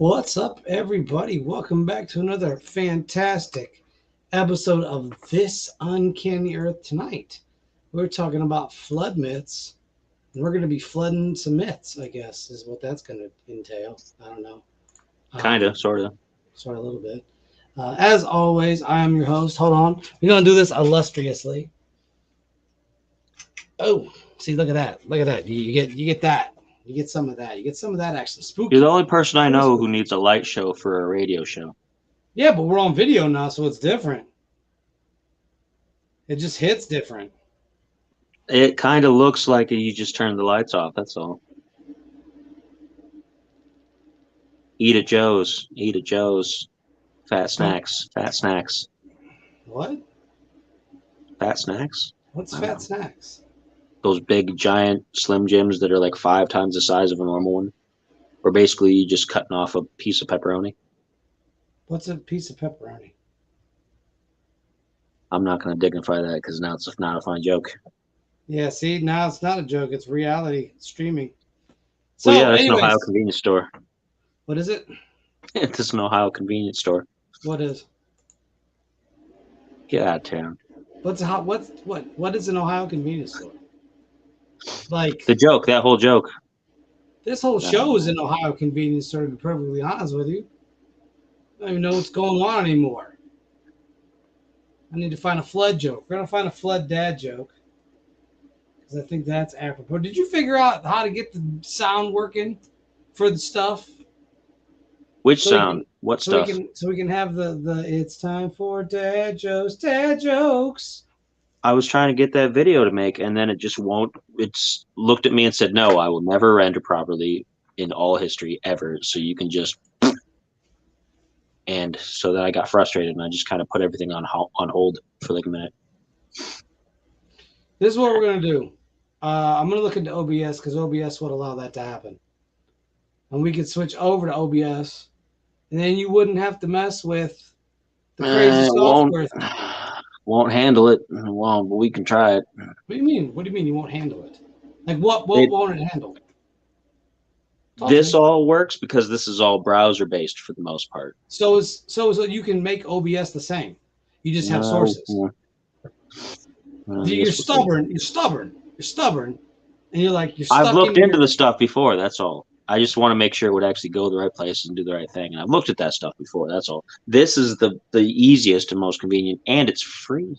What's up, everybody? Welcome back to another fantastic episode of This Uncanny Earth. Tonight, we're talking about flood myths, and we're going to be flooding some myths, I guess, is what that's going to entail. I don't know. Kinda, sorta. Sorry, a little bit. As always, I am your host. Hold on. We're going to do this illustriously. Oh, see, look at that. Look at that. You get that. You get some of that. You get some of that action. You're the Spooky. only person I Very know who spooky. needs a light show for a radio show. Yeah, but we're on video now, so it's different. It just hits different. It kind of looks like you just turned the lights off. That's all. Eat at Joe's. Eat at Joe's. Fat snacks. Fat snacks. What? Fat snacks. What's I don't fat know. snacks? Those big, giant Slim Jims that are like 5 times the size of a normal one. Or basically you just cutting off a piece of pepperoni. What's a piece of pepperoni? I'm not going to dignify that because now it's not a fine joke. Yeah, see, now it's not a joke. It's reality. It's streaming. Well, So, yeah, that's an Ohio anyways, convenience store. what is it? It's an Ohio convenience store. What is? Get out of town. What is an Ohio convenience store? Like The joke, that whole joke. this whole show is an Ohio convenience store. To be perfectly honest with you, I don't even know what's going on anymore. I need to find a flood joke. We're gonna find a flood dad joke because I think that's apropos. Did you figure out how to get the sound working for the stuff? Which So we sound? can, What so we stuff? can have the it's time for dad jokes, dad jokes. I was trying to get that video to make, and then it just won't. It's looked at me and said, "No, I will never render properly in all history ever." So you can just, and so then I got frustrated, and I just kind of put everything on hold for like a minute. This is what we're gonna do. I'm gonna look into OBS because OBS would allow that to happen, and we could switch over to OBS, and then you wouldn't have to mess with the crazy It won't software. won't handle it. It won't, but we can try it. What do you mean? What do you mean you won't handle it? Like what? What It won't it handle? Talk to this me. all works because this is all browser based for the most part. So you can make OBS the same. You just have No, sources. You're yes, we can. stubborn. You're stubborn. You're stubborn, and you're I've stuck looked in into your. the stuff before. That's all. I just want to make sure it would actually go to the right places and do the right thing. And I've looked at that stuff before. That's all. This is the easiest and most convenient, and it's free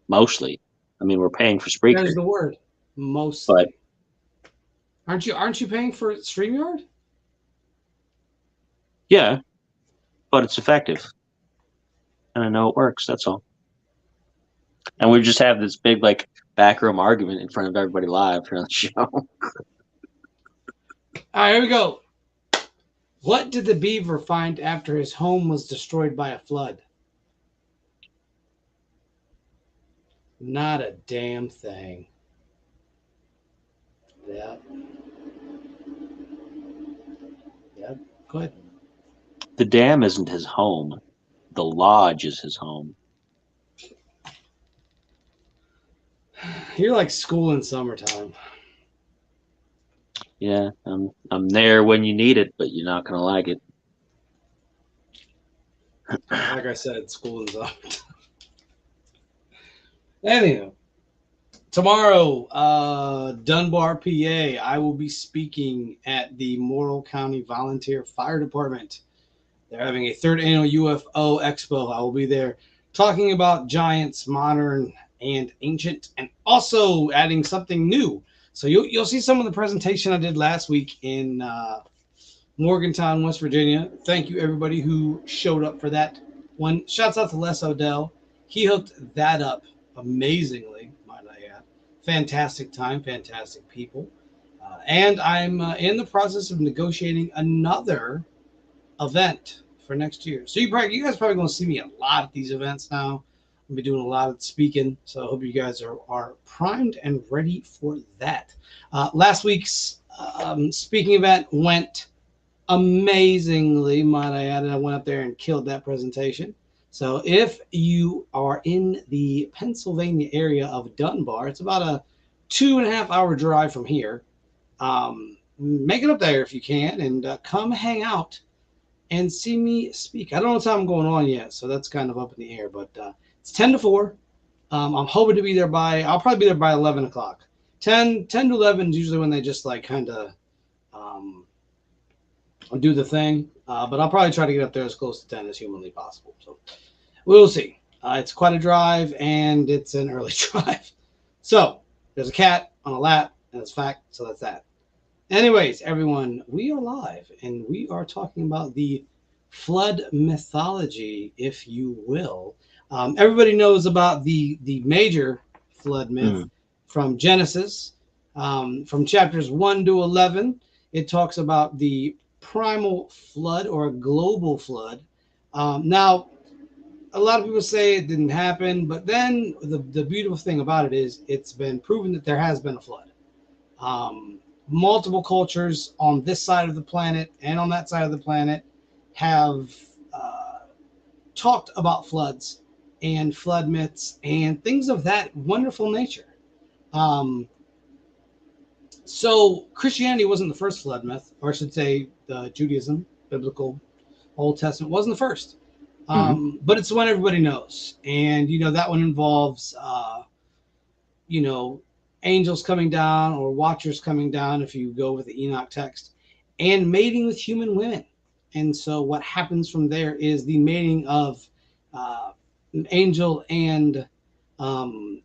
mostly. I mean, we're paying for There's Spreaker, the word. but Mostly. Aren't you paying for StreamYard? yeah, but it's effective, and I know it works. That's all. And we just have this big like backroom argument in front of everybody live here on the show. All right, here we go. What did the beaver find after his home was destroyed by a flood? Not a damn thing. Yep. Yep. Go ahead. The dam isn't his home. The lodge is his home. You're like school in summertime. Yeah, I'm there when you need it, but you're not gonna like it. Like I said, school in summertime. Anyhow, tomorrow, Dunbar, PA, I will be speaking at the Morrill County Volunteer Fire Department. They're having a third annual UFO Expo. I will be there talking about giants, modern and ancient, and also adding something new. So you'll see some of the presentation I did last week in Morgantown, West Virginia. Thank you everybody who showed up for that one. Shouts out to Les Odell. He hooked that up amazingly, might I add. Fantastic time, fantastic people. And I'm in the process of negotiating another event for next year. So you guys probably going to see me a lot at these events now. I'll be doing a lot of speaking, so I hope you guys are primed and ready for that. Last week's speaking event went amazingly, might I add. I went up there and killed that presentation. So if you are in the Pennsylvania area of Dunbar, it's about a 2.5 hour drive from here. Make it up there if you can, and come hang out and see me speak. I don't know what time I'm going on yet, so that's kind of up in the air. But it's 10 to 4. I'm hoping to be there by. I'll probably be there by 11 o'clock. 10 to 11 is usually when they just like kind of um, do the thing. But I'll probably try to get up there as close to 10 as humanly possible. So we'll see. It's quite a drive, and it's an early drive. So there's a cat on a lap, and it's fact. So that's that. Anyways, everyone, we are live, and we are talking about the flood mythology, if you will. Everybody knows about the major flood myth Mm. from Genesis, from chapters 1 to 11. It talks about the primal flood or a global flood. Now, a lot of people say it didn't happen, but then the beautiful thing about it is it's been proven that there has been a flood. Multiple cultures on this side of the planet and on that side of the planet have talked about floods and flood myths and things of that wonderful nature. Um, so Christianity wasn't the first flood myth, or I should say, Judaism, biblical Old Testament wasn't the first, Hmm. but it's the one everybody knows, and that one involves you know, angels coming down or watchers coming down if you go with the Enoch text, and mating with human women. And so what happens from there is the mating of an angel and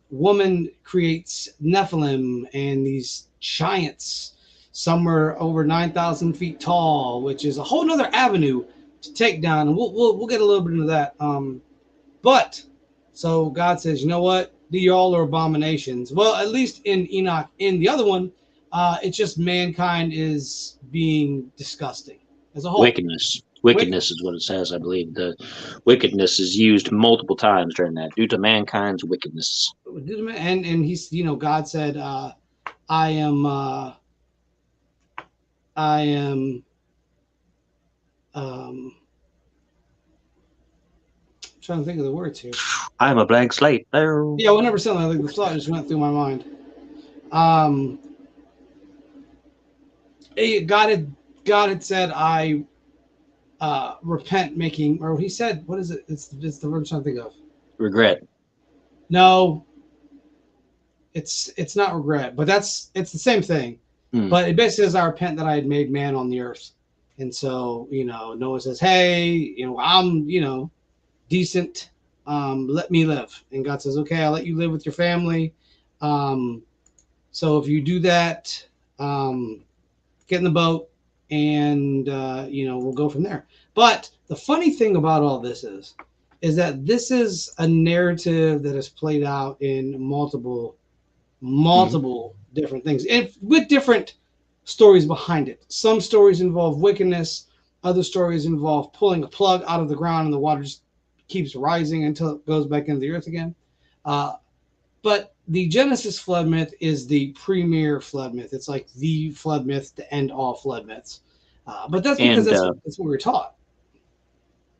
woman creates Nephilim and these giants. Some are over 9,000 feet tall, which is a whole nother avenue to take down. And we'll get a little bit into that. But so God says, you know what? The all are abominations. Well, at least in Enoch, in the other one, it's just mankind is being disgusting as a whole. Wickedness. Wicked. Wickedness is what it says, I believe. The wickedness is used multiple times during that, due to mankind's wickedness. And he's, God said, I am, I am, trying to think of the words here. I'm a blank slate. Oh. Yeah, 100%. Like the thought just went through my mind. Um, God had said, I repent making, or he said, what is it? It's the word I'm trying to think of. Regret. No, it's not regret, but it's the same thing. Mm. But it basically says, I repent that I had made man on the earth. And so, Noah says, hey, I'm, decent. Let me live. And God says, okay, I'll let you live with your family. Um, so if you do that, get in the boat and, we'll go from there. But the funny thing about all this is that this is a narrative that is played out in Mm-hmm. multiple different things and with different stories behind it. Some stories involve wickedness, other stories involve pulling a plug out of the ground and the water just keeps rising until it goes back into the earth again. Uh, but the Genesis flood myth is the premier flood myth. It's like the flood myth to end all flood myths. But that's because And that's what we were taught.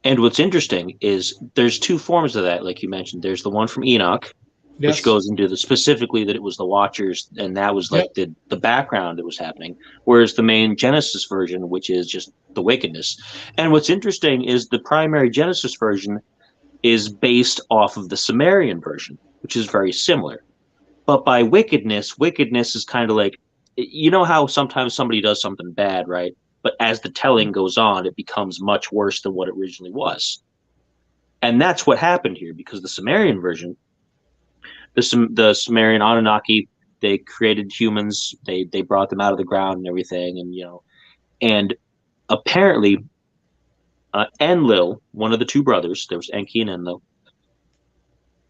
and what's interesting is there's two forms of that, like you mentioned. There's the one from Enoch, which Yes. goes into the specifically that it was the Watchers, and that was like Yep. the background that was happening. Whereas the main Genesis version, which is just the wickedness. And what's interesting is the primary Genesis version is based off of the Sumerian version, which is very similar. But by wickedness, wickedness is kind of like, you know how sometimes somebody does something bad, right? But as the telling goes on, it becomes much worse than what it originally was. And that's what happened here because the Sumerian version, the Sumerian Anunnaki, they created humans, they brought them out of the ground and everything, and and apparently Enlil, one of the two brothers, there was Enki and Enlil,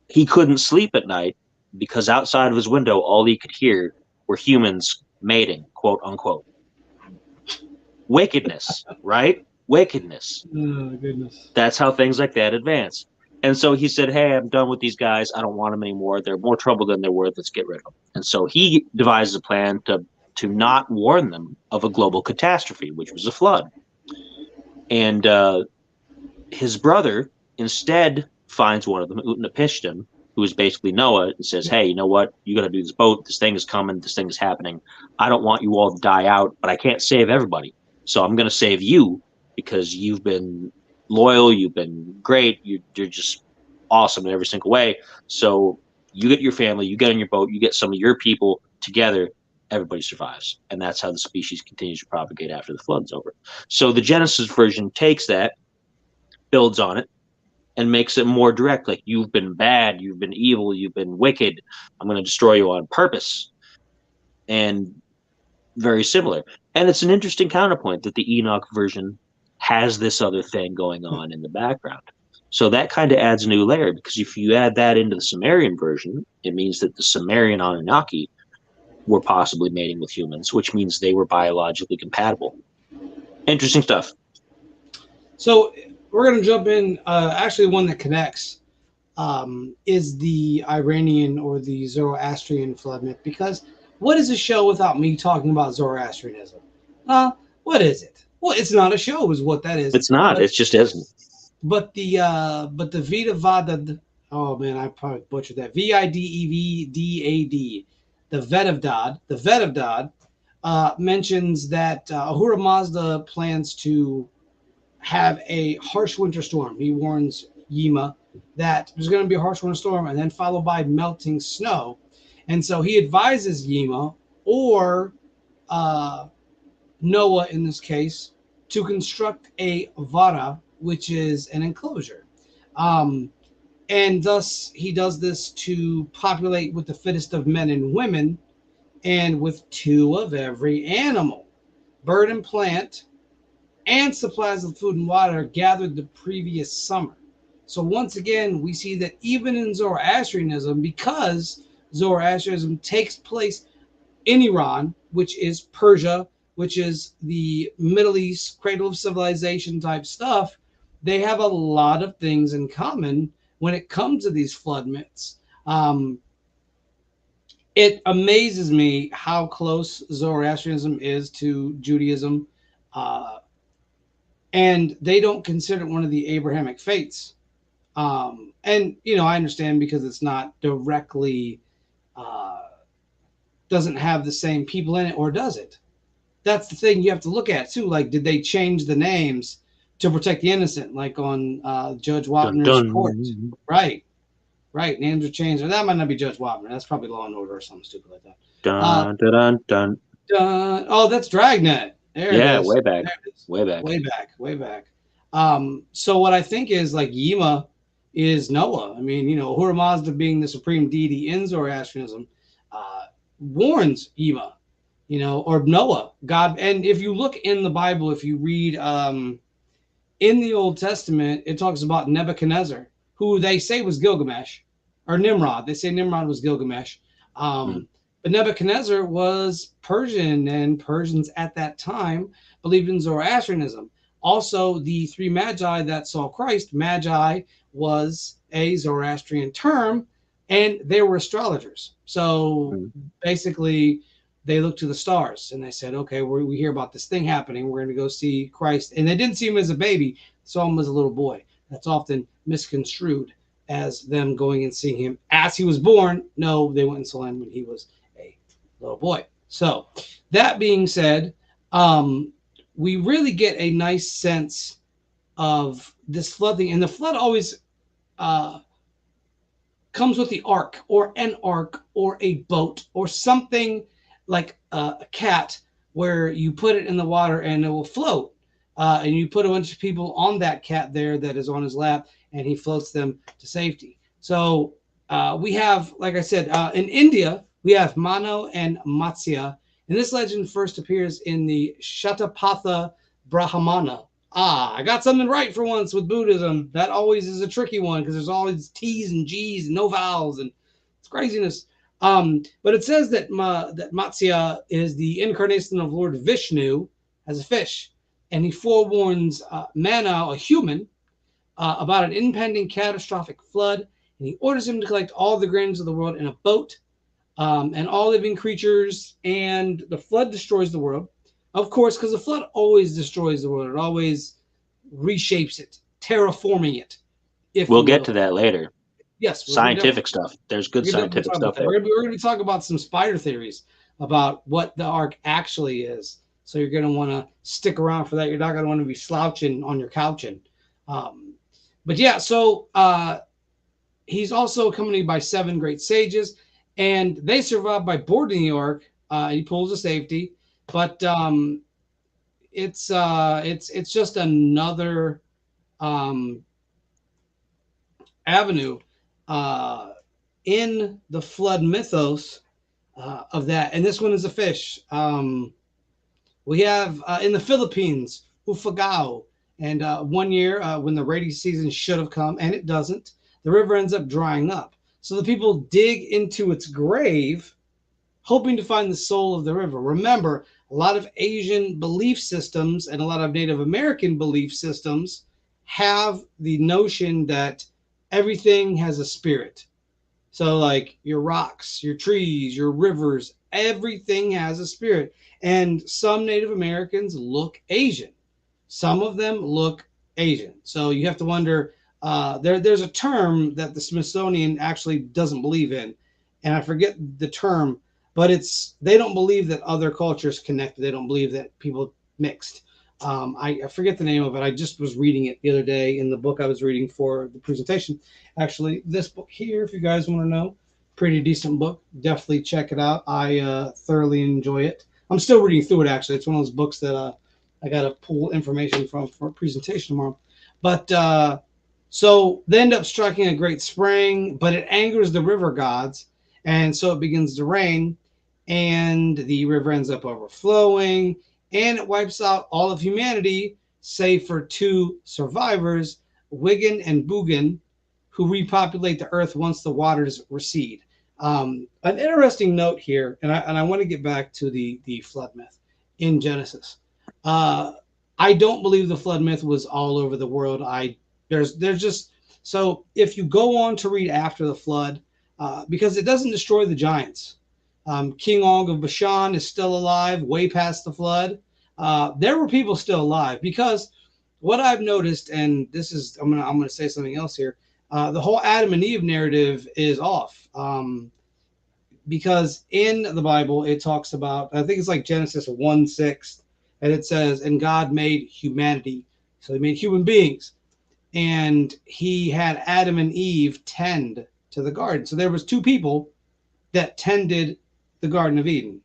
he couldn't sleep at night because outside of his window, all he could hear were humans mating, quote unquote. Wickedness, right? Wickedness. Oh, goodness. That's how things like that advance. And so he said, hey, I'm done with these guys. I don't want them anymore. They're more trouble than they're worth. Let's get rid of them. And so he devises a plan to not warn them of a global catastrophe, which was a flood. And his brother instead finds one of them, Utnapishtim, who is basically Noah, and says, hey, you know what? You got to do this boat. This thing is coming. This thing is happening. I don't want you all to die out, but I can't save everybody. So I'm going to save you. because you've been loyal, you've been great, you're just awesome in every single way. So you get your family, you get on your boat, you get some of your people together, everybody survives. And that's how the species continues to propagate after the flood's over. So the Genesis version takes that, builds on it, and makes it more direct. Like, you've been bad, you've been evil, you've been wicked. I'm going to destroy you on purpose. And very similar. And it's an interesting counterpoint that the Enoch version has this other thing going on in the background. So that kind of adds a new layer, because if you add that into the Sumerian version, it means that the Sumerian Anunnaki were possibly mating with humans, which means they were biologically compatible. Interesting stuff. So we're going to jump in. Actually, one that connects is the Iranian or the Zoroastrian flood myth. Because what is a show without me talking about Zoroastrianism? What is it? Well, it's not a show, is what that is. It's not. But It just isn't. but the Veda Vada. Oh man, I probably butchered that. Videvdad. The Vedavdad mentions that Ahura Mazda plans to have a harsh winter storm. He warns Yima that there's going to be a harsh winter storm and then followed by melting snow. And so he advises Yima, or Noah in this case, to construct a vara, which is an enclosure. Um, and thus he does this to populate with the fittest of men and women, and with two of every animal, bird and plant, and supplies of food and water gathered the previous summer. So once again, we see that even in Zoroastrianism, because Zoroastrianism takes place in Iran, which is Persia, which is the Middle East, cradle of civilization type stuff, they have a lot of things in common when it comes to these flood myths. It amazes me how close Zoroastrianism is to Judaism. Uh, and they don't consider it one of the Abrahamic faiths. And I understand, because it's not directly uh, doesn't have the same people in it, or does it? That's the thing you have to look at too. Like, did they change the names to protect the innocent, like on Judge Dun, Wapner's court? dun. Right, right. Names are changed. Or that might not be Judge Wapner. That's probably Law and Order or something stupid like that. Dun, dun, dun, dun. Oh, that's Dragnet. There it Yeah, is. way back. There it is. Way back. Way back. Way back. So what I think is, like, Yima is Noah. I mean, Ahura Mazda, being the supreme deity in Zoroastrianism, warns Yima, or Noah, God. And if you look in the Bible, if you read in the Old Testament, it talks about Nebuchadnezzar, who they say was Gilgamesh, or Nimrod. They say Nimrod was Gilgamesh. But Nebuchadnezzar was Persian, and Persians at that time believed in Zoroastrianism. Also, the three magi that saw Christ, magi was a Zoroastrian term, and they were astrologers. So basically, they looked to the stars and they said, okay, we hear about this thing happening. We're going to go see Christ. And they didn't see him as a baby, saw him as a little boy. That's often misconstrued as them going and seeing him as he was born. No, they went and saw him when he was a little boy. So that being said, we really get a nice sense of this flooding. And the flood always comes with the ark, or an ark, or a boat, or something like a cat, where you put it in the water and it will float. And you put a bunch of people on that cat there that is on his lap, and he floats them to safety. So we have, like I said, in India, we have Mano and Matsya. And this legend first appears in the Shatapatha Brahmana. I got something right for once with Buddhism. That always is a tricky one, because there's always T's and G's and no vowels, and it's craziness. But it says that Matsya is the incarnation of Lord Vishnu as a fish, and he forewarns Mana, a human, about an impending catastrophic flood, and he orders him to collect all the grains of the world in a boat, and all living creatures, and the flood destroys the world. Of course, because the flood always destroys the world. It always reshapes it, terraforming it. We'll get to that later. Yes. Scientific stuff. There's good scientific stuff there. We're going to be talking about some spider theories about what the ark actually is. So you're going to want to stick around for that. You're not going to want to be slouching on your couching. Um, but yeah, so he's also accompanied by seven great sages, and they survive by boarding the ark. He pulls a safety, but it's just another um, avenue uh, in the flood mythos of that. And this one is a fish. We have in the Philippines, Ufagao. And one year, when the rainy season should have come, and it doesn't, the river ends up drying up. So the people dig into its grave, hoping to find the soul of the river. Remember, a lot of Asian belief systems and a lot of Native American belief systems have the notion that everything has a spirit. So, like your rocks, your trees, your rivers, everything has a spirit. And some Native Americans look Asian. Some of them look Asian. So you have to wonder. There's a term that the Smithsonian actually doesn't believe in, and I forget the term, but it's they don't believe that other cultures connected. They don't believe that people mixed. I forget the name of it. I just was reading it the other day in the book I was reading for the presentation. Actually, this book here, if you guys want to know, pretty decent book. Definitely check it out. I thoroughly enjoy it. I'm still reading through it. Actually, it's one of those books that I got to pull information from for a presentation tomorrow. But so they end up striking a great spring, but it angers the river gods, and so it begins to rain, and the river ends up overflowing, and it wipes out all of humanity, save for two survivors, Wigan and Bugan, who repopulate the earth once the waters recede. An interesting note here, and I want to get back to the flood myth in Genesis. Uh, I don't believe the flood myth was all over the world. There's just so if you go on to read after the flood, because it doesn't destroy the giants. King Og of Bashan is still alive, way past the flood. There were people still alive because what I've noticed, and this is I'm gonna say something else here. The whole Adam and Eve narrative is off. Because in the Bible it talks about I think it's like Genesis 1:6, and it says, "And God made humanity." So He made human beings, and He had Adam and Eve tend to the garden. So there was two people that tended the Garden of Eden,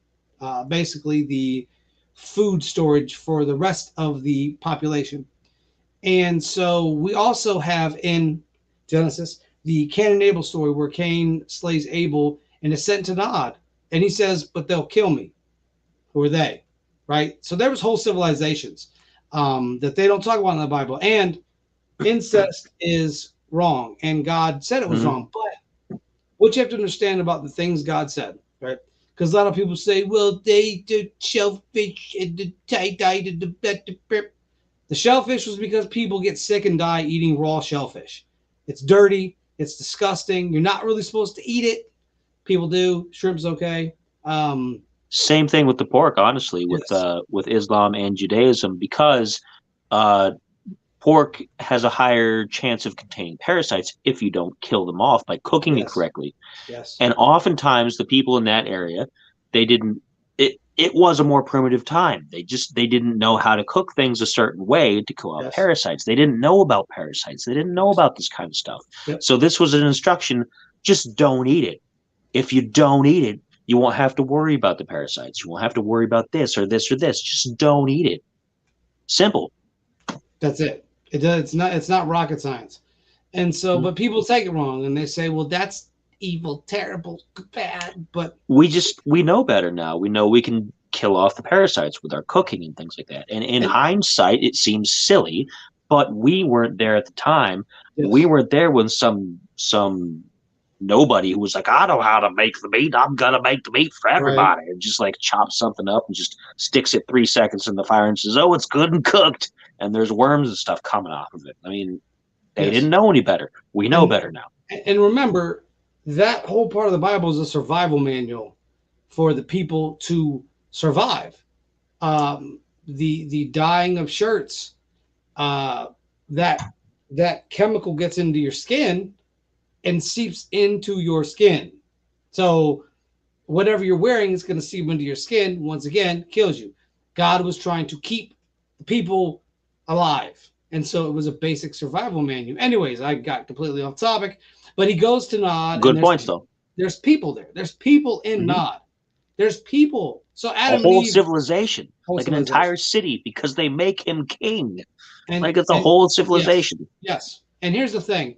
basically the food storage for the rest of the population. And so we also have in Genesis the Cain and Abel story where Cain slays Abel and is sent to Nod. And he says, "But they'll kill me." Who are they? Right? So there was whole civilizations that they don't talk about in the Bible. And incest is wrong. And God said it was Mm-hmm. wrong. But what you have to understand about the things God said, right? Because a lot of people say, well, the shellfish and the tie-dye, the shellfish was because people get sick and die eating raw shellfish. It's dirty. It's disgusting. You're not really supposed to eat it. People do. Shrimp's okay. Um, Same thing with the pork, honestly, yes. with Islam and Judaism, because uh, pork has a higher chance of containing parasites if you don't kill them off by cooking it Yes. correctly. Yes. And oftentimes the people in that area, they didn't it was a more primitive time. They didn't know how to cook things a certain way to kill out Yes. parasites. They didn't know about parasites. They didn't know Yes. about this kind of stuff. Yep. So this was an instruction, just don't eat it. If you don't eat it, you won't have to worry about the parasites. You won't have to worry about this or this or this. Just don't eat it. Simple. That's it. It does. It's not rocket science. And so, but people take it wrong and they say, well, that's evil, terrible, bad. But We know better now. We know we can kill off the parasites with our cooking and things like that. And in and hindsight, it seems silly, but we weren't there at the time. We yes, weren't there when some nobody who was like, I know how to make the meat. I'm gonna make the meat for right. everybody, and just like chops something up and just sticks it 3 seconds in the fire and says, "Oh, it's good and cooked." And there's worms and stuff coming off of it. I mean, they didn't Yes. know any better. We know And better now. and remember that whole part of the Bible is a survival manual for the people to survive. The dyeing of shirts, uh, that that chemical gets into your skin and seeps into your skin. So whatever you're wearing is going to seep into your skin. Once again, kills you. God was trying to keep people alive. And so it was a basic survival manual. Anyways, I got completely off topic, but he goes to Nod, and Good points, though. there's people there. There's people in Hmm. Nod. There's people. So A Adam and whole Eve, civilization, whole like an entire civilization, city, because they make him king. and Like it's a and whole yes, civilization. yes. And here's the thing.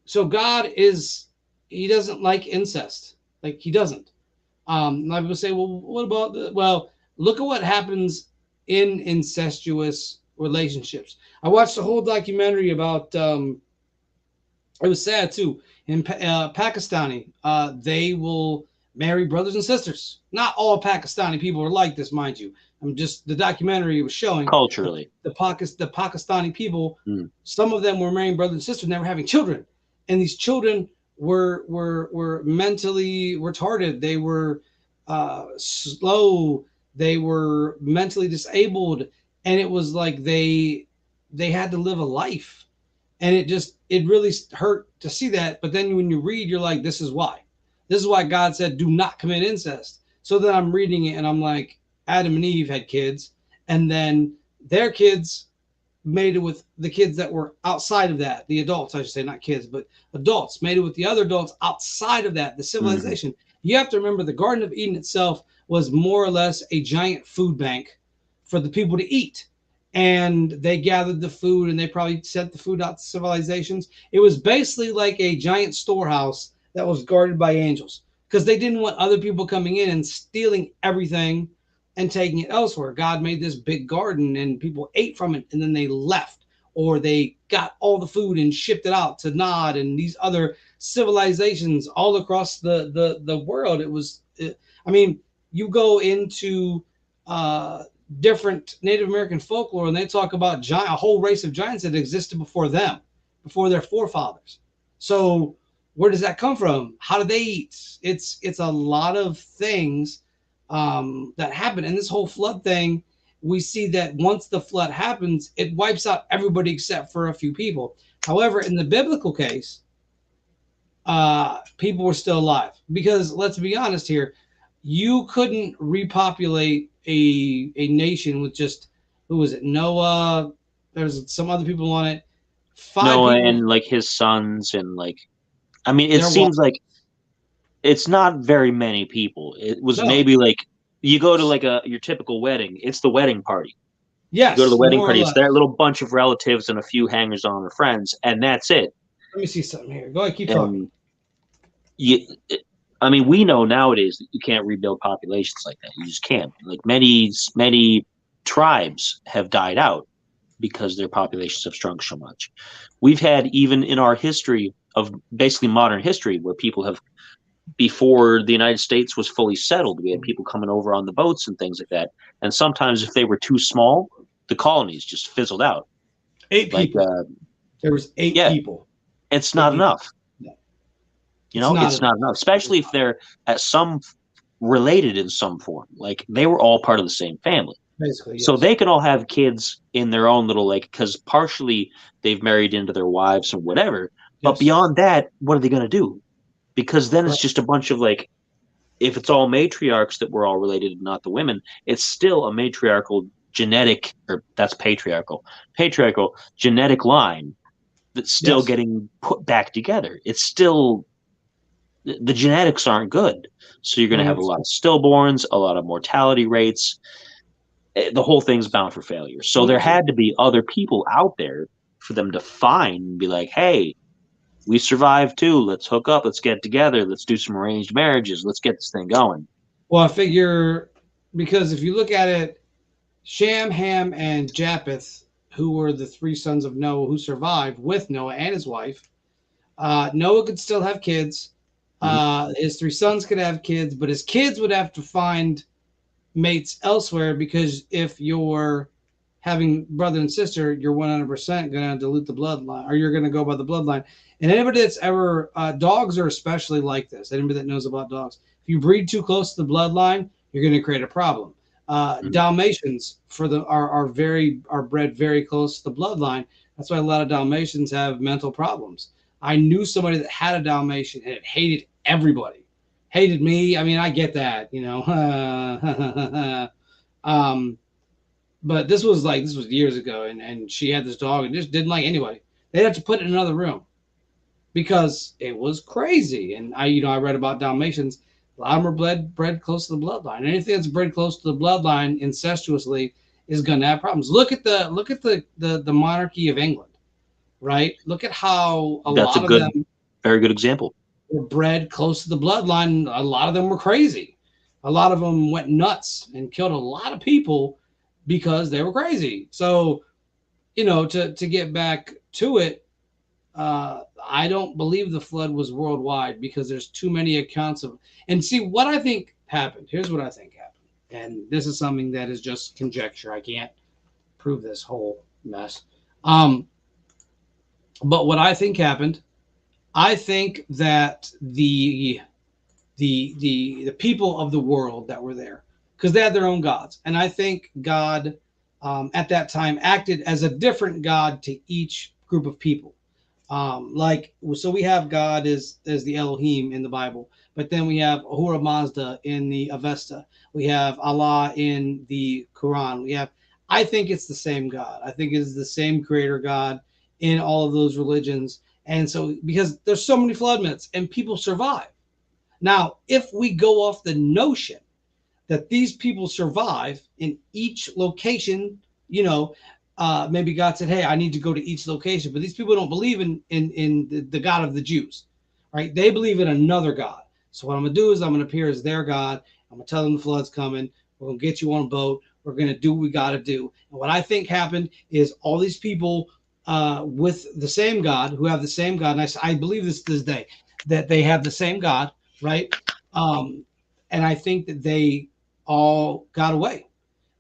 So God is he doesn't like incest. Like he doesn't. A lot of people say, well, what about the, well, look at what happens in incestuous relationships. I watched a whole documentary about it was sad too. In Pakistani, they will marry brothers and sisters. Not all Pakistani people are like this, mind you. I'm just the documentary was showing Culturally. the Pakistani people. Mm. Some of them were marrying brothers and sisters, never having children, and these children were mentally retarded. They were slow. They were mentally disabled, and it was like they had to live a life, and it really hurt to see that. But then when you read, you're like, this is why God said do not commit incest. So then I'm reading it and I'm like, Adam and Eve had kids, and then their kids mated with the kids that were outside of that, the adults, I should say, not kids, but adults mated with the other adults outside of that, the Hmm. civilization. You have to remember the Garden of Eden itself was more or less a giant food bank for the people to eat. And they gathered the food and they probably sent the food out to civilizations. It was basically like a giant storehouse that was guarded by angels because they didn't want other people coming in and stealing everything and taking it elsewhere. God made this big garden and people ate from it and then they left, or they got all the food and shipped it out to Nod and these other civilizations all across the world. I mean, you go into uh, different Native American folklore and they talk about a whole race of giants that existed before them, before their forefathers. So where does that come from? How do they eat? It's a lot of things that happen. And this whole flood thing, we see that once the flood happens, it wipes out everybody except for a few people. However, in the biblical case, people were still alive because let's be honest here, you couldn't repopulate a nation with just who was it? Noah. There's some other people on it. Five Noah people. and like his sons and like I mean it There was seems like it's not very many people. It was no. maybe like you go to like a your typical wedding, it's the wedding party. You go to the Yes, wedding more or party, it's less. that little bunch of relatives and a few hangers on or friends, and that's it. Let me see something here. Go ahead, keep talking. And you I mean, we know nowadays that you can't rebuild populations like that. You just can't. Like many tribes have died out because their populations have shrunk so much. We've had even in our history of basically modern history where people have before the United States was fully settled, we had people coming over on the boats and things like that. And sometimes if they were too small, the colonies just fizzled out. Eight Like people. There was eight yeah, people. it's Eight not people. enough. No, You it's know, not it's enough. not enough, It is especially if not. they're at some related in some form. Like they were all part of the same family. Basically, So yes. they can all have kids in their own little like because partially they've married into their wives and whatever. But Yes. beyond that, what are they going to do? Because then it's Right. just a bunch of like if it's all matriarchs that we're all related and not the women, it's still a matriarchal genetic or that's patriarchal genetic line that's still Yes. getting put back together. It's still the genetics aren't good. So you're going to have a 100%. lot of stillborns, a lot of mortality rates. The whole thing's bound for failure. So there 100%. had to be other people out there for them to find and be like, hey, we survived too. Let's hook up. Let's get together. Let's do some arranged marriages. Let's get this thing going. Well, I figure because if you look at it, Sham, Ham, and Japheth, who were the three sons of Noah who survived with Noah and his wife, Noah could still have kids. Mm-hmm. His three sons could have kids, but his kids would have to find mates elsewhere because if you're having brother and sister, you're 100% going to dilute the bloodline, or you're going to go by the bloodline. And anybody that's ever dogs are especially like this. Anybody that knows about dogs, if you breed too close to the bloodline, you're going to create a problem. Mm-hmm. Dalmatians are bred very close to the bloodline. That's why a lot of Dalmatians have mental problems. I knew somebody that had a Dalmatian and it hated everybody, hated me. I mean, I get that, you know. um, But this was years ago, and she had this dog and just didn't like anybody. They'd have to put it in another room because it was crazy. And I read about Dalmatians. A lot of them are bred close to the bloodline. Anything that's bred close to the bloodline incestuously is going to have problems. Look at the monarchy of England, right? Look at how a That's a lot of good, them very good example. were bred close to the bloodline. A lot of them were crazy. A lot of them went nuts and killed a lot of people because they were crazy. So, to get back to it, I don't believe the flood was worldwide because there's too many accounts of. And see what I think happened. Here's what I think happened, and this is something that is just conjecture. I can't prove this whole mess. Um, but what I think happened, I think that the people of the world that were there, because they had their own gods, and I think God at that time acted as a different God to each group of people. Like, so we have God as the Elohim in the Bible, but then we have Ahura Mazda in the Avesta. We have Allah in the Quran. I think it's the same God. I think it's the same creator God in all of those religions. And so, because there's so many flood myths and people survive. Now, if we go off the notion that these people survive in each location, maybe God said, "Hey, I need to go to each location," but these people don't believe in the God of the Jews, right? They believe in another God. So what I'm gonna do is I'm gonna appear as their God. I'm gonna tell them the flood's coming. We're gonna get you on a boat. We're gonna do what we got to do. And what I think happened is all these people with the same God, who have the same God, and I believe this day that they have the same God, right? Um, and I think that they all got away.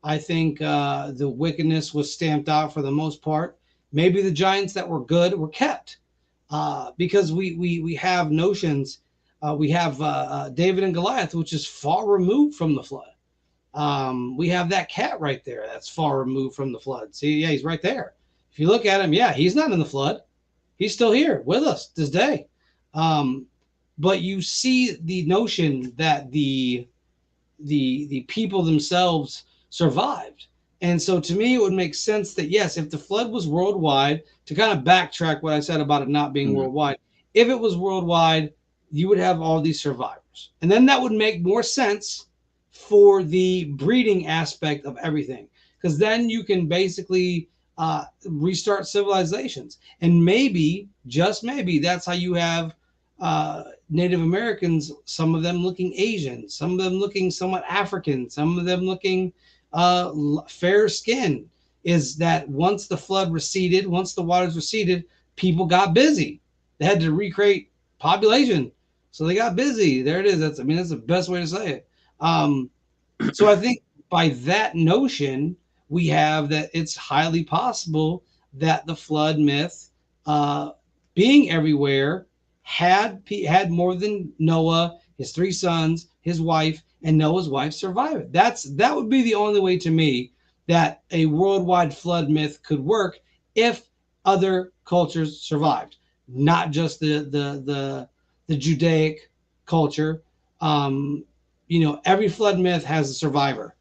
I think the wickedness was stamped out for the most part. Maybe the giants that were good were kept because we have notions. We have David and Goliath, which is far removed from the flood. We have that cat right there that's far removed from the flood. See, yeah, he's right there. If you look at him, yeah, he's not in the flood. He's still here with us this day. Um, but you see the notion that the people themselves survived. And so to me, it would make sense that yes, if the flood was worldwide, to kind of backtrack what I said about it not being Mm. worldwide, if it was worldwide, you would have all these survivors. And then that would make more sense for the breeding aspect of everything. Because then you can basically restart civilizations. And maybe, just maybe, that's how you have Native Americans, some of them looking Asian, some of them looking somewhat African, some of them looking fair skin. Is that once the flood receded, once the waters receded, people got busy. They had to recreate population, so they got busy. There it is. That's the best way to say it. Um, so I think by that notion, we have that it's highly possible that the flood myth, uh, being everywhere, had more than Noah, his three sons, his wife, and Noah's wife survived. That would be the only way to me that a worldwide flood myth could work if other cultures survived, not just the Judaic culture. Every flood myth has a survivor.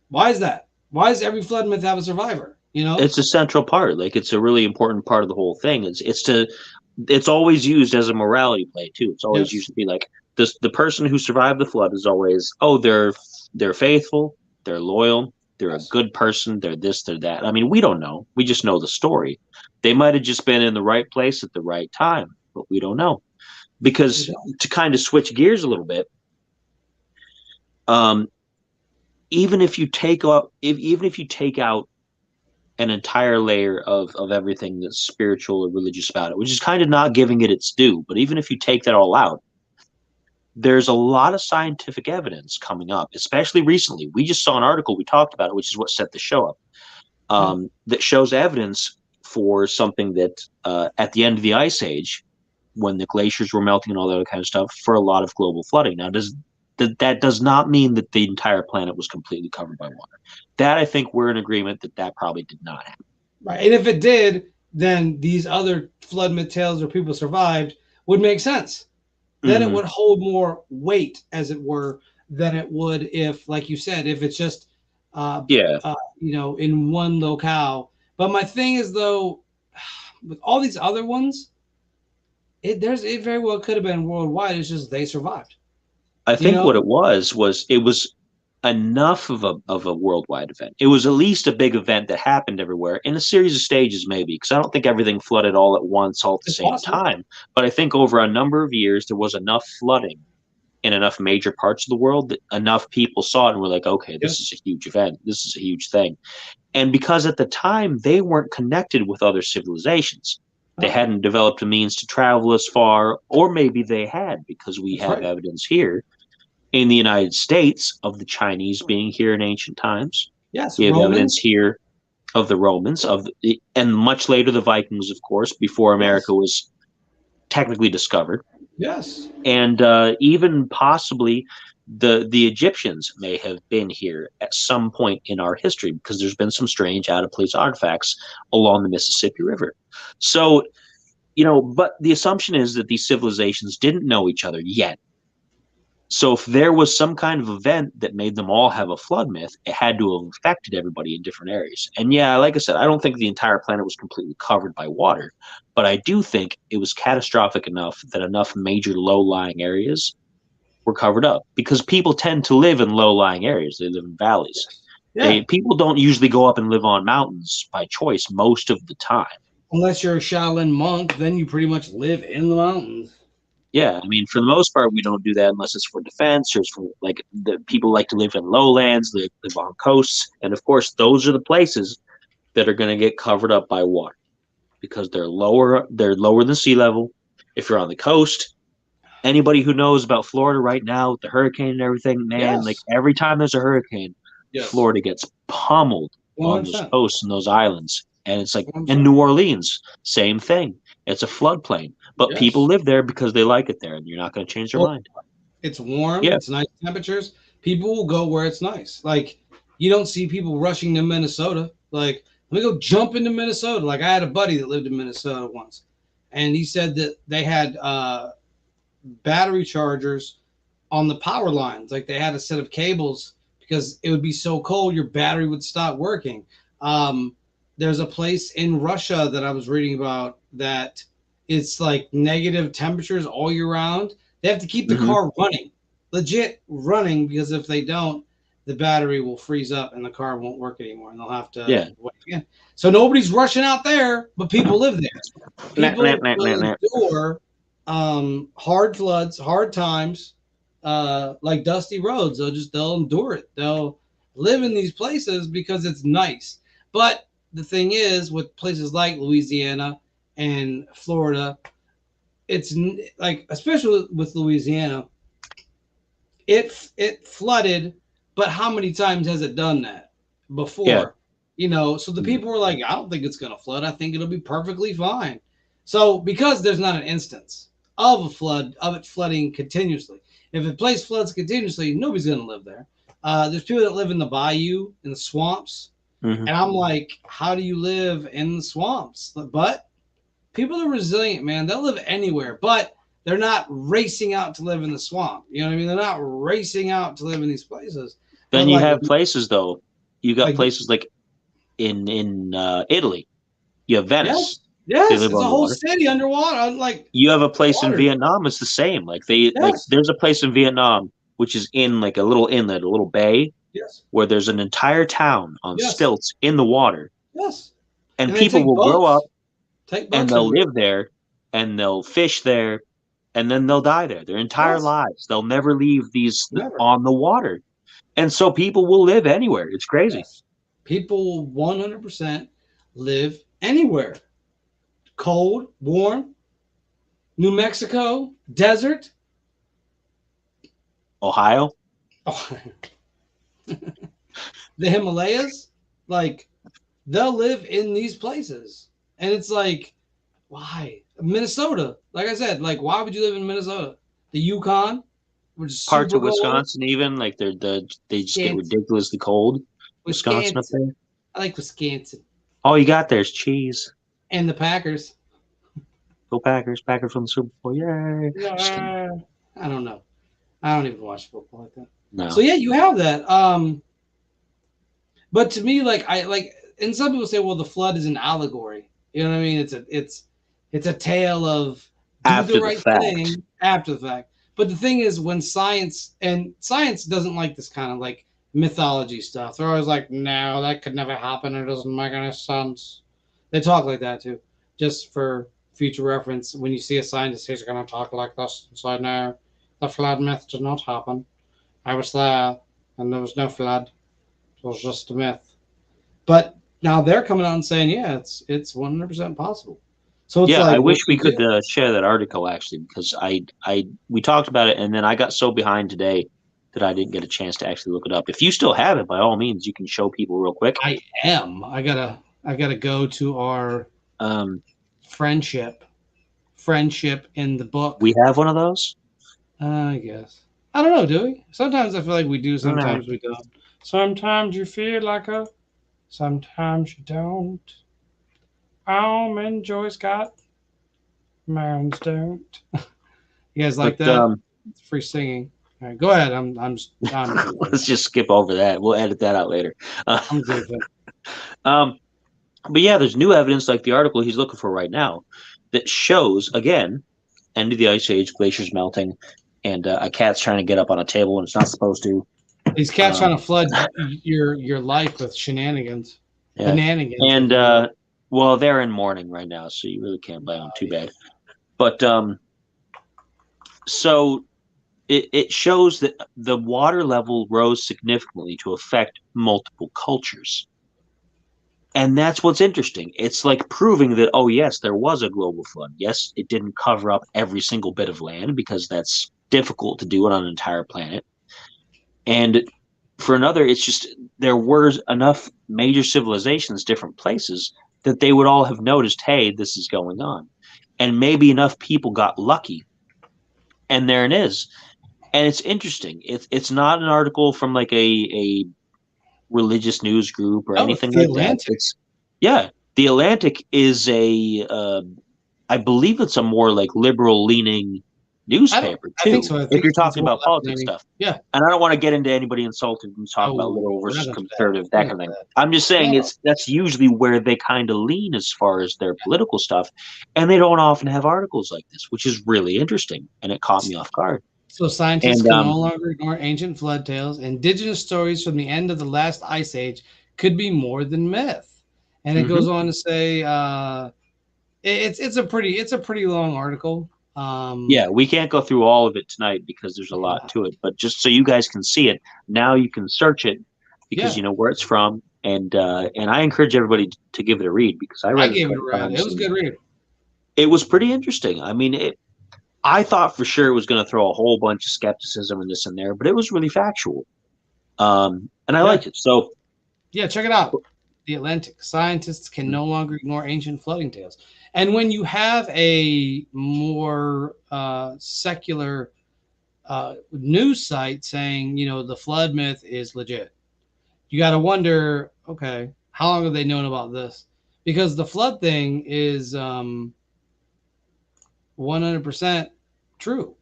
Why is that? Why does every flood myth have a survivor? It's a central part. Like it's a really important part of the whole thing. It's always used as a morality play too. It's always used Yes. to be like this: the person who survived the flood is always, oh, they're faithful, they're loyal, they're a Yes. good person, they're this, they're that. I mean, we don't know. We just know the story. They might have just been in the right place at the right time, but we don't know. We Because don't. to kind of switch gears a little bit, um, even if you take out even if you take out an entire layer of everything that's spiritual or religious about it, which is kind of not giving it its due. But even if you take that all out, there's a lot of scientific evidence coming up, especially recently. We just saw an article, we talked about it, which is what set the show up, Yeah. that shows evidence for something that at the end of the ice age, when the glaciers were melting and all that other kind of stuff, for a lot of global flooding. Now, that does not mean that the entire planet was completely covered by water. That I think we're in agreement that that probably did not happen. Right. And if it did, then these other flood myth tales where people survived would make sense. Then it Mm-hmm. would hold more weight, as it were, than it would if, like you said, if it's just Yeah, in one locale. But my thing is though, with all these other ones, it very well could have been worldwide. It's just they survived. I You think know, what it was enough of a worldwide event. It was at least a big event that happened everywhere in a series of stages, maybe, because I don't think everything flooded all at once, all at the it's same possible. time. But I think over a number of years, there was enough flooding in enough major parts of the world that enough people saw it and were like, okay, this is Yes. a huge event. This is a huge thing. And because at the time they weren't connected with other civilizations, they Oh, hadn't developed a means to travel as far, or maybe they had, because we that's have right. evidence here in the United States of the Chinese being here in ancient times. Yes, We have evidence Romans. here of the Romans, and much later the Vikings, of course, before America Yes. was technically discovered, Yes. and even possibly the Egyptians may have been here at some point in our history because there's been some strange out of place artifacts along the Mississippi River. So, but the assumption is that these civilizations didn't know each other yet. So if there was some kind of event that made them all have a flood myth, it had to have affected everybody in different areas. And yeah, like I said, I don't think the entire planet was completely covered by water, but I do think it was catastrophic enough that enough major low-lying areas were covered up because people tend to live in low-lying areas. They live in valleys. Yes. Yeah. People don't usually go up and live on mountains by choice most of the time. Unless you're a Shaolin monk, then you pretty much live in the mountains. Yeah, I mean, for the most part, we don't do that unless it's for defense or it's for like the people like to live in lowlands, live on coasts, and of course, those are the places that are going to get covered up by water because they're lower. They're lower than sea level. If you're on the coast, anybody who knows about Florida right now with the hurricane and everything, man, like Yes. every time there's a hurricane, Yes. Florida gets pummeled on those 100%. coasts and those islands. And it's like, in 100%. New Orleans, same thing. It's a floodplain, but people Yes. live there because they like it there, and you're not going to change their Well, mind. it's warm. Yeah. It's nice temperatures. People will go where it's nice. Like you don't see people rushing to Minnesota. Like let me go jump into Minnesota. Like I had a buddy that lived in Minnesota once, and he said that they had battery chargers on the power lines. Like they had a set of cables because it would be so cold, your battery would stop working. Um, there's a place in Russia that I was reading about that it's like negative temperatures all year round. They have to keep the Hmm. car running, legit running, because if they don't, the battery will freeze up and the car won't work anymore, and they'll have to Yeah. wait again. So nobody's rushing out there, but people live there. Nah, nah, People nah, will nah, nah. endure hard floods, hard times, like dusty roads. They'll endure it. They'll live in these places because it's nice. But the thing is, with places like Louisiana and Florida, it's like especially with Louisiana, it flooded, but how many times has it done that Yeah. before? So the Mm. people were like, I don't think it's gonna flood. I think it'll be perfectly fine. So because there's not an instance of a flood of it flooding continuously. If a place floods continuously, nobody's gonna live there. There's people that live in the bayou, in the swamps, Hmm. and I'm like, how do you live in the swamps? But people are resilient, man. They'll live anywhere, but they're not racing out to live in the swamp. You know what I mean? They're not racing out to live in these places. But Then you have places though. You got like places like in Italy. You have Venice. yes, They yes, live it's a on whole water. city underwater, like You have a place in water. Vietnam. It's the same. Like Yes, there's a place in Vietnam which is in like a little inlet, a little bay, yes, where there's an entire town on yes, stilts in the water, yes. and And they people will grow up take and boats they'll everywhere. live there and they'll fish there and then they'll die there their entire Yes, lives. They'll never leave these never. on the water. And so people will live anywhere. It's crazy. Yes, people 100% live anywhere. Cold, warm, New Mexico, desert. Ohio, Oh, the Himalayas, like they'll live in these places. And it's like, why? Minnesota, like I said, like why would you live in Minnesota? The Yukon, which is parts super of cold. Wisconsin, even like they just get Wisconsin, ridiculously cold. Wisconsin up Wisconsin. there. I like Wisconsin All you got there is cheese. and the Packers. Go Packers! Packers from the Super Bowl! Yay! Just kidding. Yeah, I don't know. I don't even watch football like that. So No. yeah, you have that. But to me, like I like, and some people say, well, the flood is an allegory. You know what I mean? It's a tale of do the After the right fact. thing after the fact. But the thing is, when science doesn't like this kind of like mythology stuff. They're always like, no, that could never happen. It doesn't make any sense. They talk like that too, just for future reference. When you see a scientist, he's going to talk like this. So I know the flood myth did not happen. I was there, and there was no flood. It was just a myth. But now they're coming out and saying, yeah, it's 100% possible. So it's Yeah, I like, what wish do we you could do? share that article actually because we talked about it and then I got so behind today that I didn't get a chance to actually look it up. If you still have it, by all means, you can show people real quick. I am. I gotta go to our Um, friendship friendship in the book. we have one of those. I guess. I don't know. Do we? Sometimes I feel like we do. No. Sometimes we don't. Sometimes you feel like a. Sometimes you don't. Almond Scott. Mounds don't. You guys like But that? It's free singing. All right, go ahead. I'm goofing. let's just skip over that. We'll edit that out later. Uh, I'm goofing. um, but yeah, there's new evidence like the article he's looking for right now that shows again end of the ice age, glaciers melting, and a cat's trying to get up on a table when it's not supposed to. These cats Um, trying to flood your life with shenanigans, yeah, bananigans, if and you will. well, they're in mourning right now, so you really can't blame them too bad. But so it shows that the water level rose significantly to affect multiple cultures. And that's what's interesting. It's like proving that, oh, yes, there was a global flood. Yes, it didn't cover up every single bit of land because that's difficult to do on an entire planet. And for another, it's just there were enough major civilizations, different places, that they would all have noticed, hey, this is going on. And maybe enough people got lucky. And there it is. And it's interesting. It's not an article from like a religious news group or Oh, it's anything the like that. Atlantic. It's yeah. The Atlantic is I believe it's a more like liberal leaning I don't. newspaper I think too. so. I If think you're it's talking more about left politics leaning. stuff, Yeah. and I don't want to get into anybody insulted and talk about Oh, liberal we're not versus gonna do that. conservative, We're that not kind gonna of do thing. that. I'm just saying No. that's usually where they kind of lean as far as their political stuff, and they don't often have articles like this, which is really interesting, and it caught me off guard. So scientists And can no longer ignore ancient flood tales. Indigenous stories from the end of the last ice age could be more than myth. And it mhm. goes on to say, it's a pretty long article. Yeah, we can't go through all of it tonight because there's a lot Yeah, to it. But just so you guys can see it, now you can search it because yeah. you know where it's from, and I encourage everybody to give it a read because I I read it a gave it a couple read. It times was a and good read. it was pretty interesting. I mean, I thought for sure it was going to throw a whole bunch of skepticism and this and there, but it was really factual, and I Yeah, liked it. So yeah. Check it out. The Atlantic. Scientists can no longer ignore ancient flooding tales. And when you have a more secular news site saying, the flood myth is legit, you got to wonder, okay, how long have they known about this? Because the flood thing is 100% true.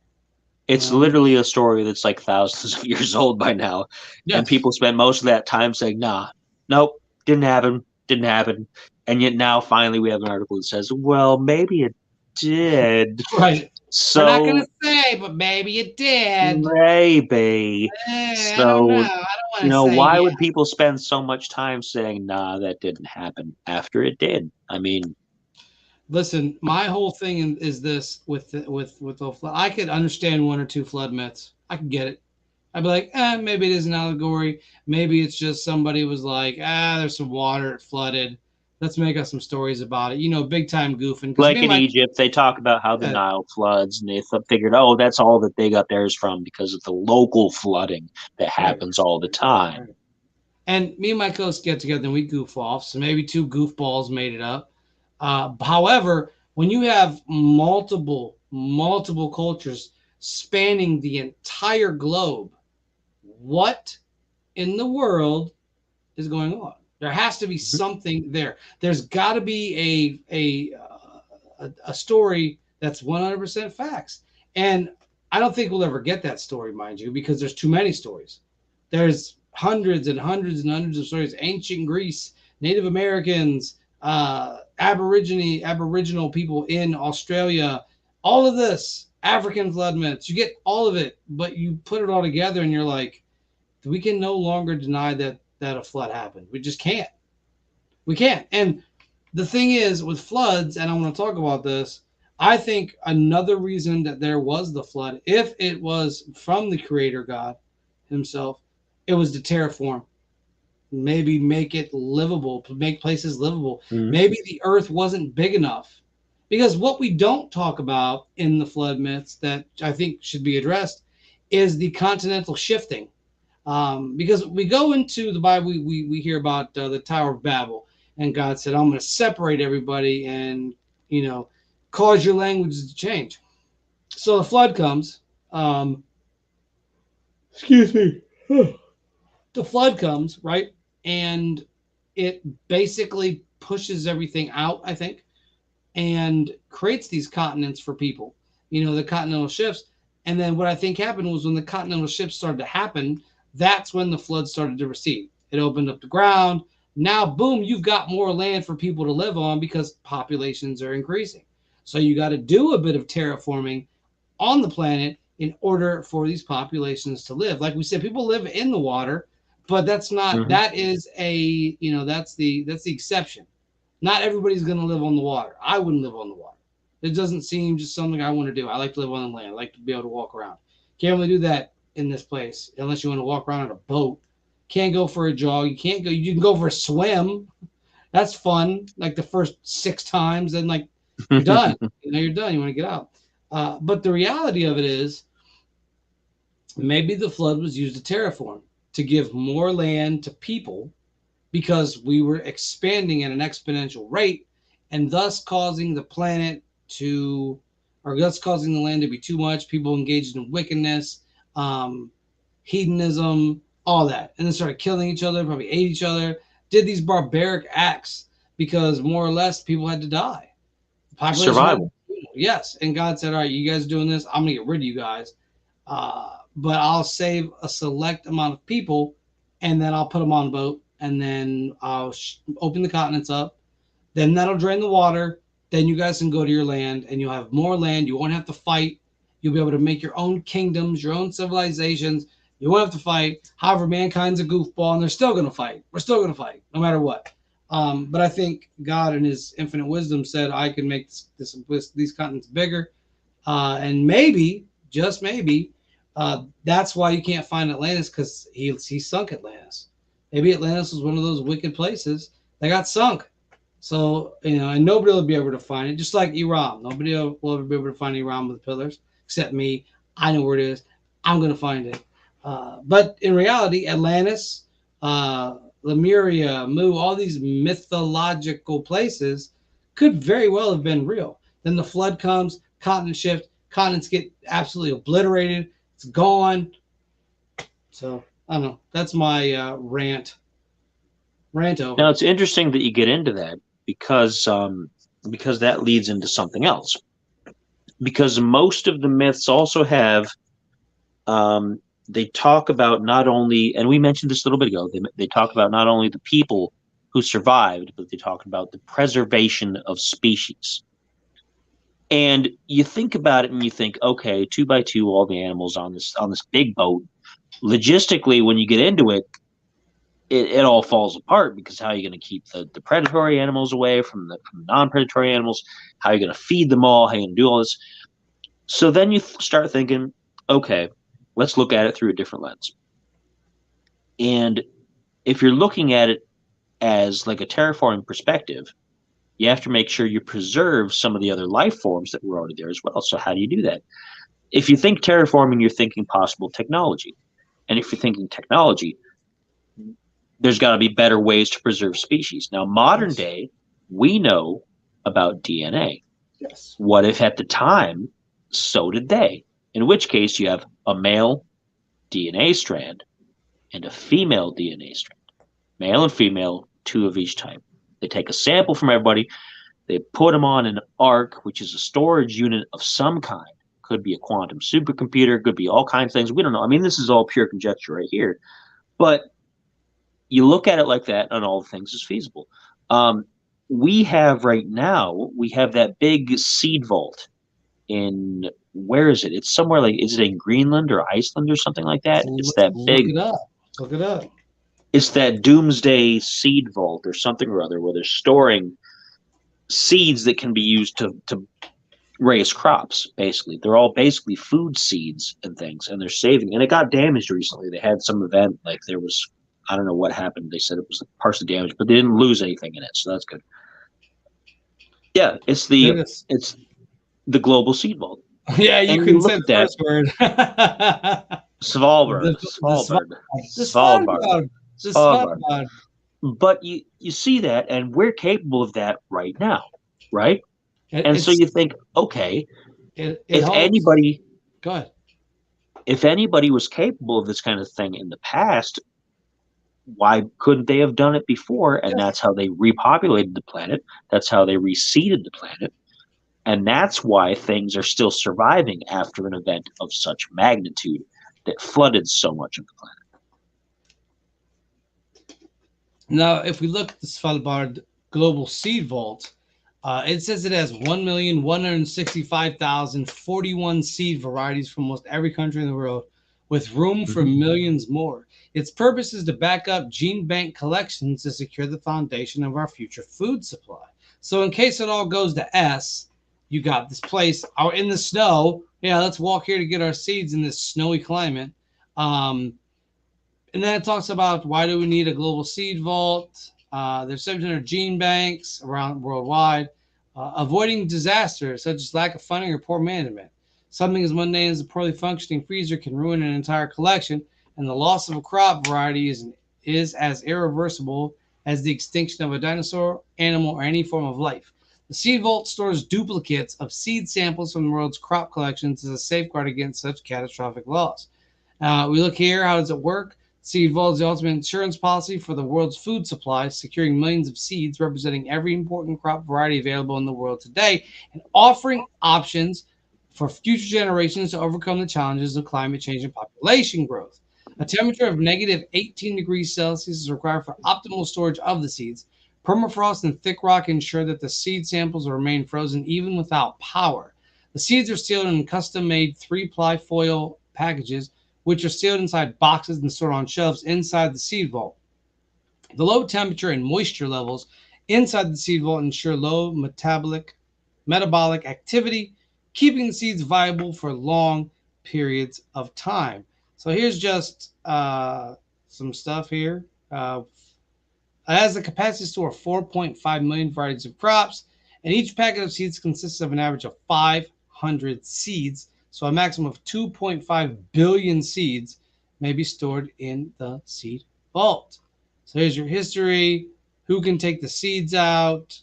You it's know? literally a story that's like thousands of years old by now, and Yes. people spend most of that time saying, "Nah, nope, didn't happen," and yet now finally we have an article that says, "Well, maybe it did." Right. We're not going So to say, but maybe it did. maybe. I don't know. So I don't want to say why yeah. would people spend so much time saying, "Nah, that didn't happen," after it did? I mean, Listen, my whole thing is this with the flood. I could understand one or two flood myths. I could get it. I'd be like, maybe it is an allegory. Maybe it's just somebody was like, there's some water, it flooded. Let's make up some stories about it. Big time goofing. Because me like and in my Egypt, they talk about how the yeah, Nile floods, and they figured, oh, that's all that they got theirs from because of the local flooding that right, happens all the right, time. right. And me and my coach get together and we goof off. So maybe two goofballs made it up. However, when you have multiple cultures spanning the entire globe, what in the world is going on? There has to be Mhm. something there. There's got to be a story that's 100% facts. And I don't think we'll ever get that story, mind you, because there's too many stories. There's hundreds and hundreds and hundreds of stories. Ancient Greece, Native Americans, Aboriginal people in Australia, all of this, African flood myths. You get all of it, but you put it all together, and you're like, we can no longer deny that a flood happened. We just can't. We can't. And the thing is, with floods, and I want to talk about this. I think another reason that there was the flood, if it was from the Creator God Himself, it was to terraform, maybe make it livable, to make places livable. Mhm. Maybe the earth wasn't big enough. Because what we don't talk about in the flood myths that I think should be addressed is the continental shifting. Because we go into the Bible, we hear about the Tower of Babel, and God said, I'm going to separate everybody and, you know, cause your languages to change. So the flood comes. Um, excuse me. The flood comes, right? And it basically pushes everything out, I think, and creates these continents for people. You know, the continental shifts. And then what I think happened was when the continental shifts started to happen, that's when the flood started to recede. It opened up the ground. Now, boom, you've got more land for people to live on because populations are increasing. So you got to do a bit of terraforming on the planet in order for these populations to live. Like we said, people live in the water, but that's not Mhm. that is a that's the exception. Not everybody's going to live on the water. I wouldn't live on the water. It doesn't seem just something I want to do. I like to live on the land. I like to be able to walk around. Can't really do that in this place unless you want to walk around on a boat. Can't go for a jog. You can't go. You can go for a swim. That's fun. Like the first 6 times, then like you're done. You know, you're done. You want to get out. But the reality of it is, maybe the flood was used to terraform to give more land to people because we were expanding at an exponential rate and thus causing the planet to, or thus causing the land to be too much. People engaged in wickedness, um, hedonism, all that. And then started killing each other, probably ate each other, did these barbaric acts because more or less people had to die. The population had, Survival. yes. And God said, all right, you guys doing this, I'm going to get rid of you guys. But I'll save a select amount of people, and then I'll put them on a boat, and then I'll open the continents up. Then that'll drain the water. Then you guys can go to your land, and you'll have more land. You won't have to fight. You'll be able to make your own kingdoms, your own civilizations. You won't have to fight. However, mankind's a goofball, and they're still going to fight. We're still going to fight, no matter what. But I think God, in His infinite wisdom, said, "I can make these continents bigger." And maybe, just maybe, that's why you can't find Atlantis because he sunk Atlantis. Maybe Atlantis was one of those wicked places that got sunk. So, you know, and nobody will be able to find it, just like Iran. Nobody will ever be able to find Iran with pillars except me. I know where it is. I'm going to find it. But in reality, Atlantis, Lemuria, Mu, all these mythological places could very well have been real. Then the flood comes, continent shift, continents get absolutely obliterated. It's gone. So I don't know. That's my rant Now over. it's interesting that you get into that because that leads into something else. Because most of the myths also have they talk about not only, and we mentioned this a little bit ago, they talk about not only the people who survived, but they talk about the preservation of species. And you think about it and you think, okay, two by two, all the animals on this big boat. Logistically, when you get into it, it all falls apart because how are you going to keep the predatory animals away from the non-predatory animals? How are you going to feed them all? How are you going to do all this? So then you start thinking, okay, let's look at it through a different lens. And if you're looking at it as like a terraforming perspective, you have to make sure you preserve some of the other life forms that were already there as well. So how do you do that? If you think terraforming, you're thinking possible technology. And if you're thinking technology, there's got to be better ways to preserve species. Now, modern Yes. day, we know about DNA. Yes. What if at the time, so did they? In which case, you have a male DNA strand and a female DNA strand. Male and female, two of each type. They take a sample from everybody, they put them on an arc, which is a storage unit of some kind. Could be a quantum supercomputer, could be all kinds of things. We don't know. I mean, this is all pure conjecture right here. But you look at it like that, and all the things is feasible. Um, we have right now, we have that big seed vault in, where is it? It's somewhere like, is it in Greenland or Iceland or something like that? So It's let's that look big, it up. Look it up. it's that doomsday seed vault or something or other, where they're storing seeds that can be used to raise crops. Basically, they're all basically food seeds and things, and they're saving. And it got damaged recently. They had some event, like there was, I don't know what happened. They said it was like partially damaged, but they didn't lose anything in it, so that's good. Yeah, There it is. it's the global seed vault, Yeah, you and you couldn't look say the at that, first word. Svalbard, The Svalbard, Svalbard, Svalbard, the Svalbard. Svalbard. But you see that, and we're capable of that right now, right? It, And so it's you think, okay, it if holds. anybody Go ahead. if anybody was capable of this kind of thing in the past, why couldn't they have done it before? And Yes. that's how they repopulated the planet. That's how they reseeded the planet. And that's why things are still surviving after an event of such magnitude that flooded so much of the planet. Now, if we look at the Svalbard Global Seed Vault, it says it has 1,165,041 seed varieties from almost every country in the world, with room for Mm-hmm. millions more. Its purpose is to back up gene bank collections to secure the foundation of our future food supply. So, in case it all goes to S, you got this place out in the snow. Yeah, let's walk here to get our seeds in this snowy climate. Um, and then it talks about why do we need a global seed vault? There's 700 gene banks around worldwide, avoiding disasters such as lack of funding or poor management. Something as mundane as a poorly functioning freezer can ruin an entire collection, and the loss of a crop variety is as irreversible as the extinction of a dinosaur, animal, or any form of life. The seed vault stores duplicates of seed samples from the world's crop collections as a safeguard against such catastrophic loss. We look here. How does it work? Seed Vault is the ultimate insurance policy for the world's food supply, securing millions of seeds representing every important crop variety available in the world today and offering options for future generations to overcome the challenges of climate change and population growth. A temperature of negative 18 degrees Celsius is required for optimal storage of the seeds. Permafrost and thick rock ensure that the seed samples will remain frozen even without power. The seeds are sealed in custom made 3-ply foil packages which are sealed inside boxes and stored on shelves inside the seed vault. The low temperature and moisture levels inside the seed vault ensure low metabolic activity, keeping the seeds viable for long periods of time. So here's just some stuff here. It has the capacity to store 4.5 million varieties of crops, and each packet of seeds consists of an average of 500 seeds. So a maximum of 2.5 billion seeds may be stored in the seed vault. So here's your history. Who can take the seeds out?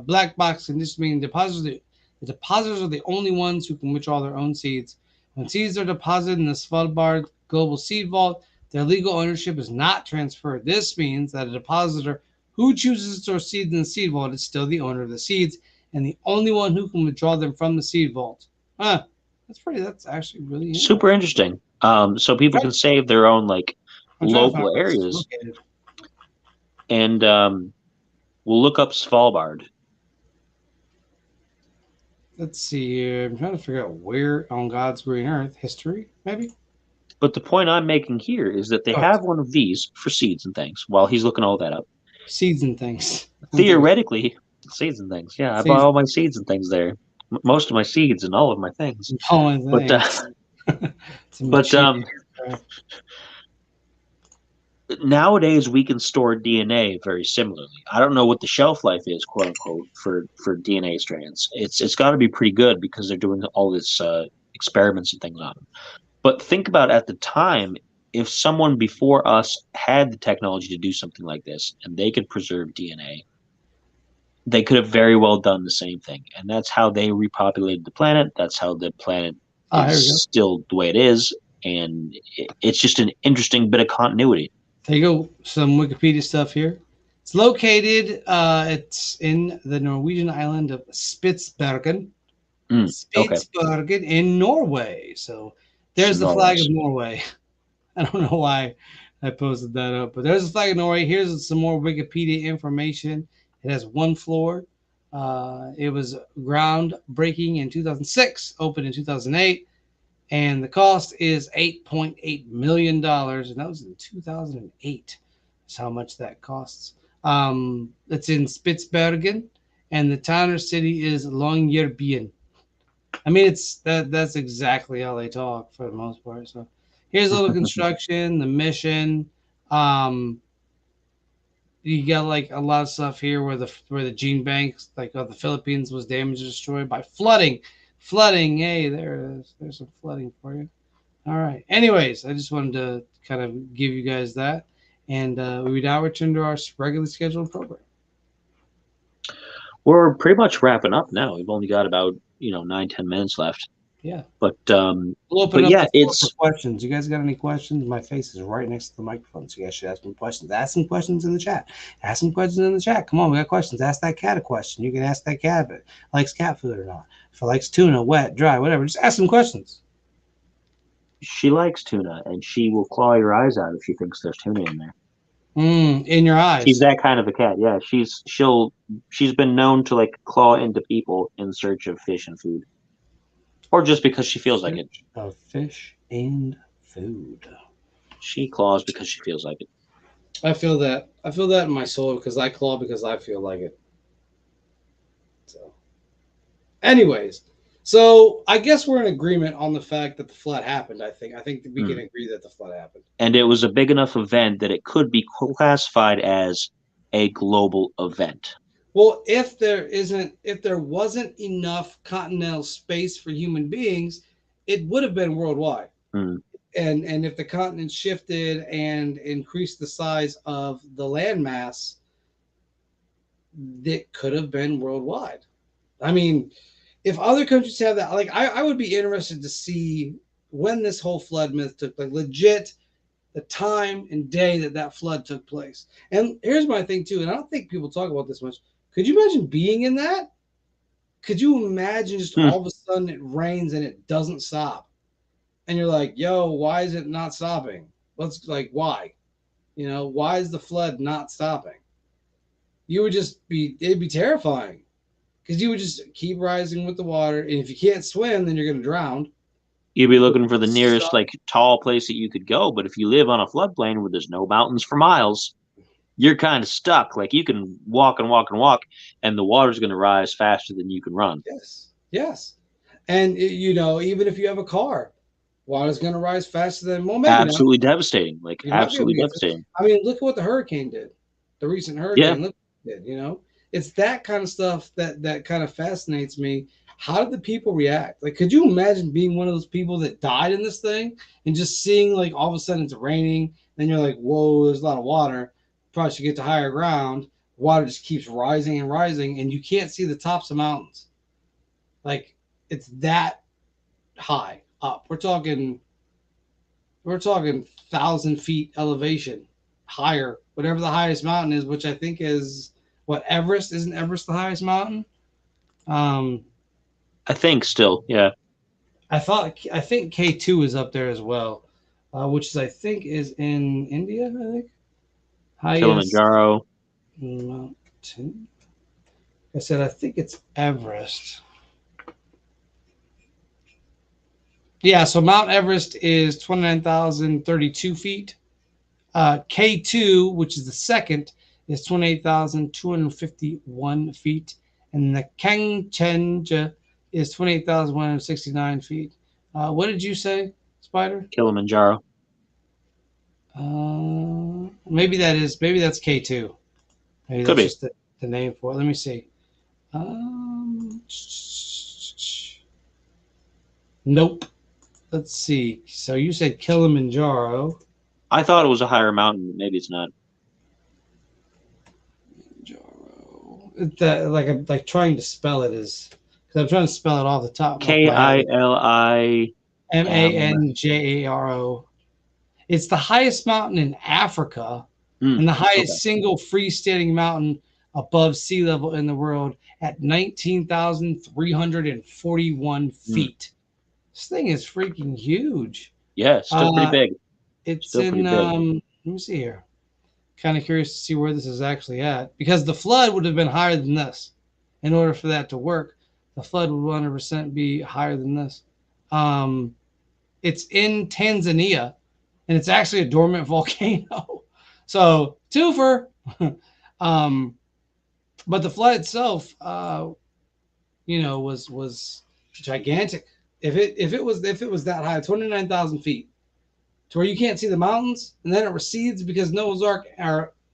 Black box conditions meaning the depositors are the only ones who can withdraw their own seeds. When seeds are deposited in the Svalbard Global Seed Vault, their legal ownership is not transferred. This means that a depositor who chooses to store seeds in the seed vault is still the owner of the seeds and the only one who can withdraw them from the seed vault. Huh. That's actually really Super interesting. interesting. So people can save their own like I'm trying to find local where this is areas, located. and we'll look up Svalbard. Let's see here. I'm trying to figure out where on God's green earth. History, maybe? But the point I'm making here is that they Go ahead. have one of these for seeds and things. While he's looking all that up, Seeds and things. Okay. theoretically, seeds and things. Yeah, I bought Seeds all my seeds and things there. Most of my seeds and all of my things. and all my But things. Some but material. nowadays we can store DNA very similarly. I don't know what the shelf life is, quote unquote, for DNA strands. It's got to be pretty good because they're doing all this experiments and things on them. But think about at the time, if someone before us had the technology to do something like this and they could preserve DNA, they could have very well done the same thing. And that's how they repopulated the planet. That's how the planet Here we go. is still the way it is. And it's just an interesting bit of continuity. There you go. Some Wikipedia stuff here. It's located. It's in the Norwegian island of Spitsbergen. Okay. Spitsbergen in Norway. So there's the flag Svalbard. of Norway. I don't know why I posted that up. But there's a flag in Norway. Here's some more Wikipedia information. It has one floor. It was groundbreaking in 2006, opened in 2008, and the cost is $8.8 million, and that was in 2008. That's how much that costs. It's in Spitsbergen, and the town or city is Longyearbyen. I mean, it's that's exactly how they talk for the most part. So here's a little construction, the mission. Um, you got like a lot of stuff here where the gene banks like of the Philippines was damaged or destroyed by flooding. Flooding, hey, there it is. There's some flooding for you. All right. Anyways, I just wanted to kind of give you guys that, and we now return to our regularly scheduled program. We're pretty much wrapping up now. We've only got about 9-10 minutes left. Yeah. But We'll open but up yeah, the floor for it's questions. You guys got any questions? My face is right next to the microphone, so you guys should ask me questions. Ask some questions in the chat. Ask some questions in the chat. Come on, we got questions. Ask that cat a question. You can ask that cat if it likes cat food or not. If it likes tuna, wet, dry, whatever. Just ask some questions. she likes tuna, and she will claw your eyes out if she thinks there's tuna in there. In your She's eyes. that kind of a cat. Yeah, she's been known to like claw into people in search of fish and food, or just because she feels like it. Search of fish and food. She claws because she feels like it. I feel that. I feel that in my soul because I claw because I feel like it. So, anyways, so I guess we're in agreement on the fact that the flood happened. I think that we can Hmm. agree that the flood happened. And it was a big enough event that it could be classified as a global event. Well, if there wasn't enough continental space for human beings, it would have been worldwide. Hmm. And if the continent shifted and increased the size of the landmass, it could have been worldwide. I mean, if other countries have that, like I would be interested to see when this whole flood myth took place, legit, the time and day that that flood took place. And here's my thing too, and I don't think people talk about this much. Could you imagine being in that? Could you imagine just Hmm. all of a sudden it rains and it doesn't stop, and you're like, "Yo, why is it not stopping? What's like why? Why is the flood not stopping?" You would just be it'd be terrifying because you would just keep rising with the water, and if you can't swim, then you're gonna drown. You'd be looking for the nearest like tall place that you could go, but if you live on a floodplain where there's no mountains for miles, you're kind of stuck. Like you can walk and walk and walk, and the water's going to rise faster than you can run. Yes, yes, and even if you have a car, water's gonna rise faster than well, maybe not. Absolutely devastating. Like You might be able absolutely to get to. devastating. I mean, look at what the hurricane did. The recent Yeah. hurricane, look what it did. It's that kind of stuff that kind of fascinates me. How did the people react? Like, could you imagine being one of those people that died in this thing and just seeing like all of a sudden it's raining, then you're like, whoa, there's a lot of water. Probably should get to higher ground. Water just keeps rising and rising, and you can't see the tops of mountains. Like, it's that high up. We're talking 1,000 feet elevation higher, whatever the highest mountain is, which I think is what Everest. Isn't Everest the highest mountain? Um, I think still, yeah. I think K2 is up there as well, which is I think is in India. I think highest Kilimanjaro. mountain. I said I think it's Everest. Yeah, so Mount Everest is 29,032 feet. K2, which is the second, is 28,251 feet. And the Kangchenja is 28,169 feet. What did you say, Spider? Kilimanjaro. Maybe that's K2. Maybe Could that's be. just the name for it. Let me see. Nope. Let's see. So you said Kilimanjaro. I thought it was a higher mountain. Maybe it's not. That like I'm like trying to spell it is because I'm trying to spell it off the top of K my I head. L I M. Manjaro. It's the highest mountain in Africa and the Okay. highest single freestanding mountain above sea level in the world at 19,341 Mm. feet. This thing is freaking huge. Yeah, still pretty Uh, big. it's Still pretty in big. Let me see here. Kind of curious to see where this is actually at because the flood would have been higher than this. In order for that to work, the flood would 100% be higher than this. Um, it's in Tanzania, and it's actually a dormant volcano. So twofer. um, but the flood itself, was gigantic. If it was that high, 29,000 feet, to where you can't see the mountains, and then it recedes because Noah's Ark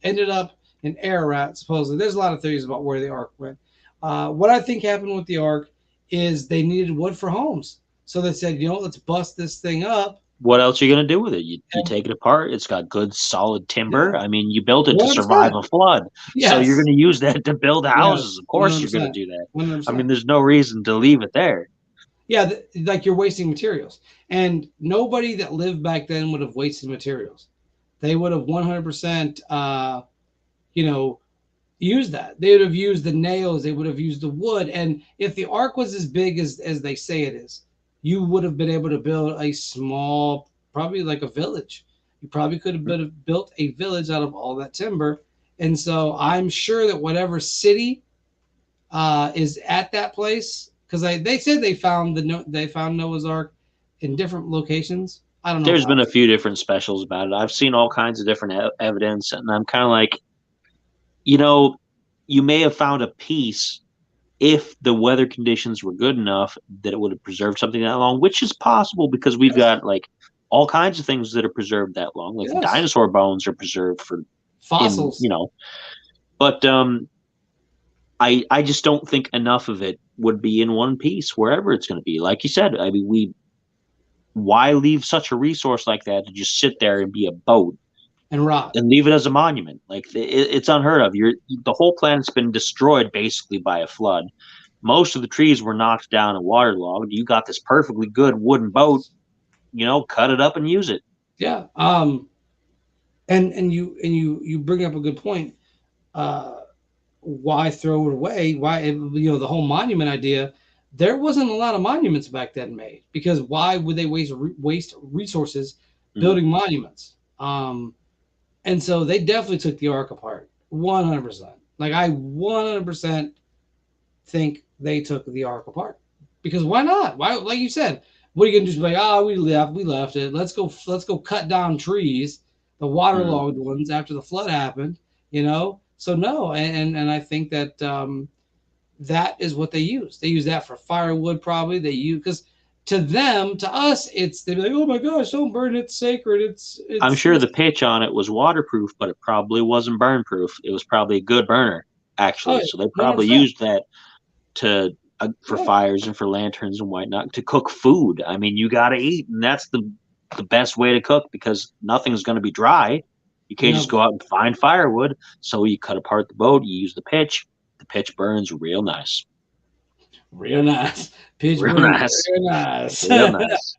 ended up in Ararat. Supposedly, there's a lot of theories about where the Ark went. What I think happened with the Ark is they needed wood for homes, so they said, let's bust this thing up. What else are you going to do with it? You And take it apart. It's got good, solid timber. yeah, I mean, you built it to survive 100%. a flood. So you're Yes, going to use that to build yes, houses. Of course, you're going to 100%, do that. I mean, 100%. there's no reason to leave it there. Yeah, like you're wasting materials, and nobody that lived back then would have wasted materials. They would have 100%, you know, used that. They would have used the nails. They would have used the wood. And if the ark was as big as they say it is, you would have been able to build a small, probably like a village. You probably could have built a village out of all that timber. And so I'm sure that whatever city is at that place, because they said they found Noah's Ark in different locations. I don't know There's been how. a few different specials about it. I've seen all kinds of different evidence, and I'm kind of like, you know, you may have found a piece if the weather conditions were good enough that it would have preserved something that long, which is possible because we've Yes, got like all kinds of things that are preserved that long. Like yes, dinosaur bones are preserved for in, fossils. but I just don't think enough of it would be in one piece wherever it's going to be. Like you said, I mean, why leave such a resource like that to just sit there and be a boat And rot. and leave it as a monument? Like it's unheard of. The whole planet's been destroyed basically by a flood. Most of the trees were knocked down and waterlogged. You got this perfectly good wooden boat. Cut it up and use it. Yeah. And you bring up a good point. Uh, why throw it away? Why the whole monument idea? There wasn't a lot of monuments back then made because why would they waste resources Mm. building monuments? And so they definitely took the ark apart, 100%. Like I 100% think they took the ark apart because why not? Why, like you said, what are you gonna do? Just be like, we left it. Let's go cut down trees, the Mm. waterlogged ones after the flood happened. So no, and I think that that is what they use. They use that for firewood, probably. They use because to us, they'd be like, oh my gosh, don't burn it, it's sacred. It's I'm it's sure the pitch on it was waterproof, but it probably wasn't burn proof. It was probably a good burner, oh, actually. So they probably 100%. used that to for Yeah, fires and for lanterns and whatnot to cook food. I mean, you got to eat, and that's the best way to cook because nothing's going to be dry. You can't just go no, out and find firewood. So you cut apart the boat, you use the pitch. The pitch burns real nice, real nice. Pitch real burns nice, real nice. real That nice.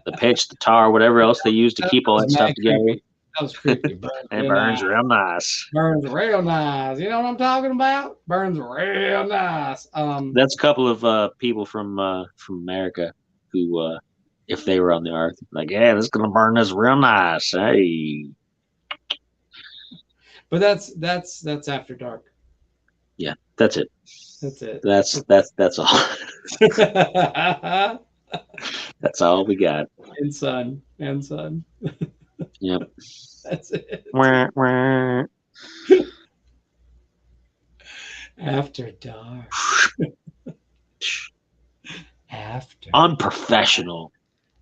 The pitch, the tar, whatever else they use to keep all was that stuff mad together, creepy. That was creepy. Burns it real burns nice. real nice. Burns real nice. You know what I'm talking about? Burns real nice. That's a couple of people from America who, if they were on the Ark, like, yeah, this is gonna burn us real nice. Hey, but that's after dark. yeah, that's it. That's it. That's all. That's all we got. and sun. Yep. That's it. Wah, wah. After dark. After Unprofessional.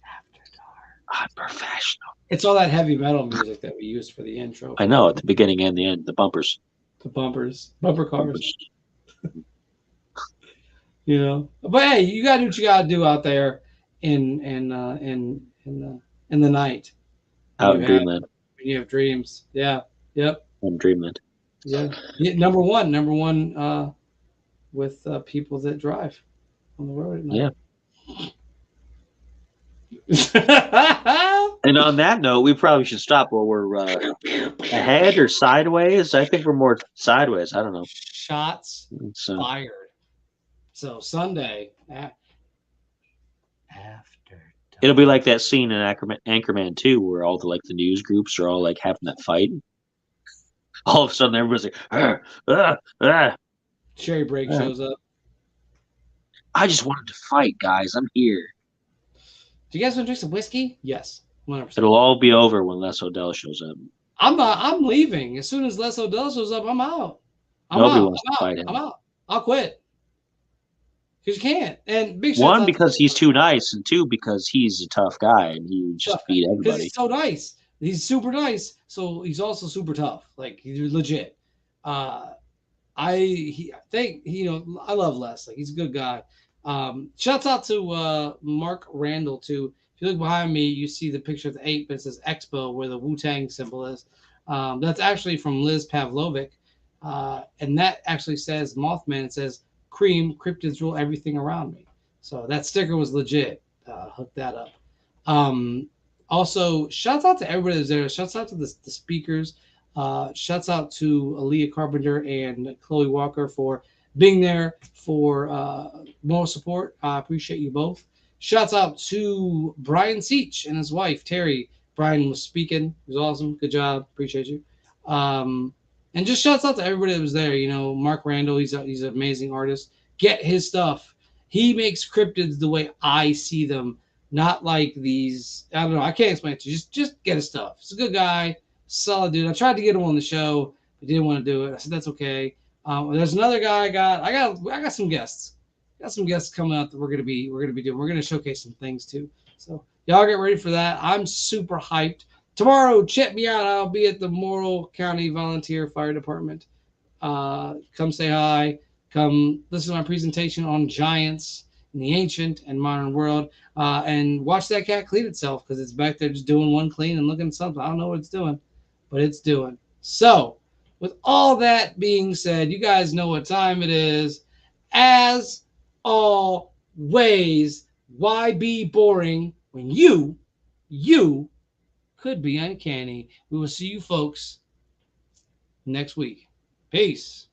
after dark. Unprofessional. It's all that heavy metal music that we used for the intro I for know at the beginning and the end, the bumpers. the bumper cars. Bumpers. But hey, you gotta do what you gotta do out there in the night when Out you in have Dreamland. dreams. Yeah. Yep. In Dreamland. Yeah. Yeah. Number one with people that drive on the road at Yeah. night. And on that note, we probably should stop while we're ahead or sideways. I think we're more sideways. I don't know. Shots So fired. So Sunday after dark. It'll be like that scene in Anchorman 2 where all the news groups are all like having that fight. All of a sudden, everybody's like, "Arr, ah, ah, Cherry Break ah." shows up. I just wanted to fight, guys. I'm here. Do you guys want to drink some whiskey? Yes, 100%. It'll all be over when Les Odell shows up. I'm not. I'm leaving as soon as Les Odell shows up. I'm out. I'm Nobody out. wants to I'm out. fight I'm him. out. I'll quit because you can't. And big shouts One, out to because he's too nice, and two, because he's a tough guy and he would just tough guy beat because everybody. he's so nice. He's super nice, so he's also super tough. Like he's legit. Uh, I think I love Les. Like he's a good guy. Shouts out to Mark Randall too. If you look behind me, you see the picture of the ape that says Expo, where the Wu Tang symbol is. That's actually from Liz Pavlovic, and that actually says Mothman. It says Cream cryptids rule everything around me. So that sticker was legit. Hook that up. Um, Also, shouts out to everybody that's there. Shouts out to the speakers. Shouts out to Aaliyah Carpenter and Chloe Walker for being there for moral support. I appreciate you both. Shouts out to Brian Seach and his wife, Terry. Brian was speaking. It was awesome. Good job. Appreciate you. Um, and just shouts out to everybody that was there. Mark Randall, he's an amazing artist. Get his stuff. He makes cryptids the way I see them, not like these. I don't know. I can't explain it to you. Just get his stuff. He's a good guy, solid dude. I tried to get him on the show, but didn't want to do it. I said that's okay. There's another guy I got some guests. Got some guests coming up that we're gonna be doing. We're gonna showcase some things too. So y'all get ready for that. I'm super hyped. Tomorrow, check me out. I'll be at the Morrill County Volunteer Fire Department. Come say hi. Come listen to my presentation on giants in the ancient and modern world. And watch that cat clean itself because it's back there just doing one clean and looking at something. I don't know what it's doing, but it's doing. So, with all that being said, you guys know what time it is. As always, why be boring when you could be uncanny? We will see you folks next week. Peace.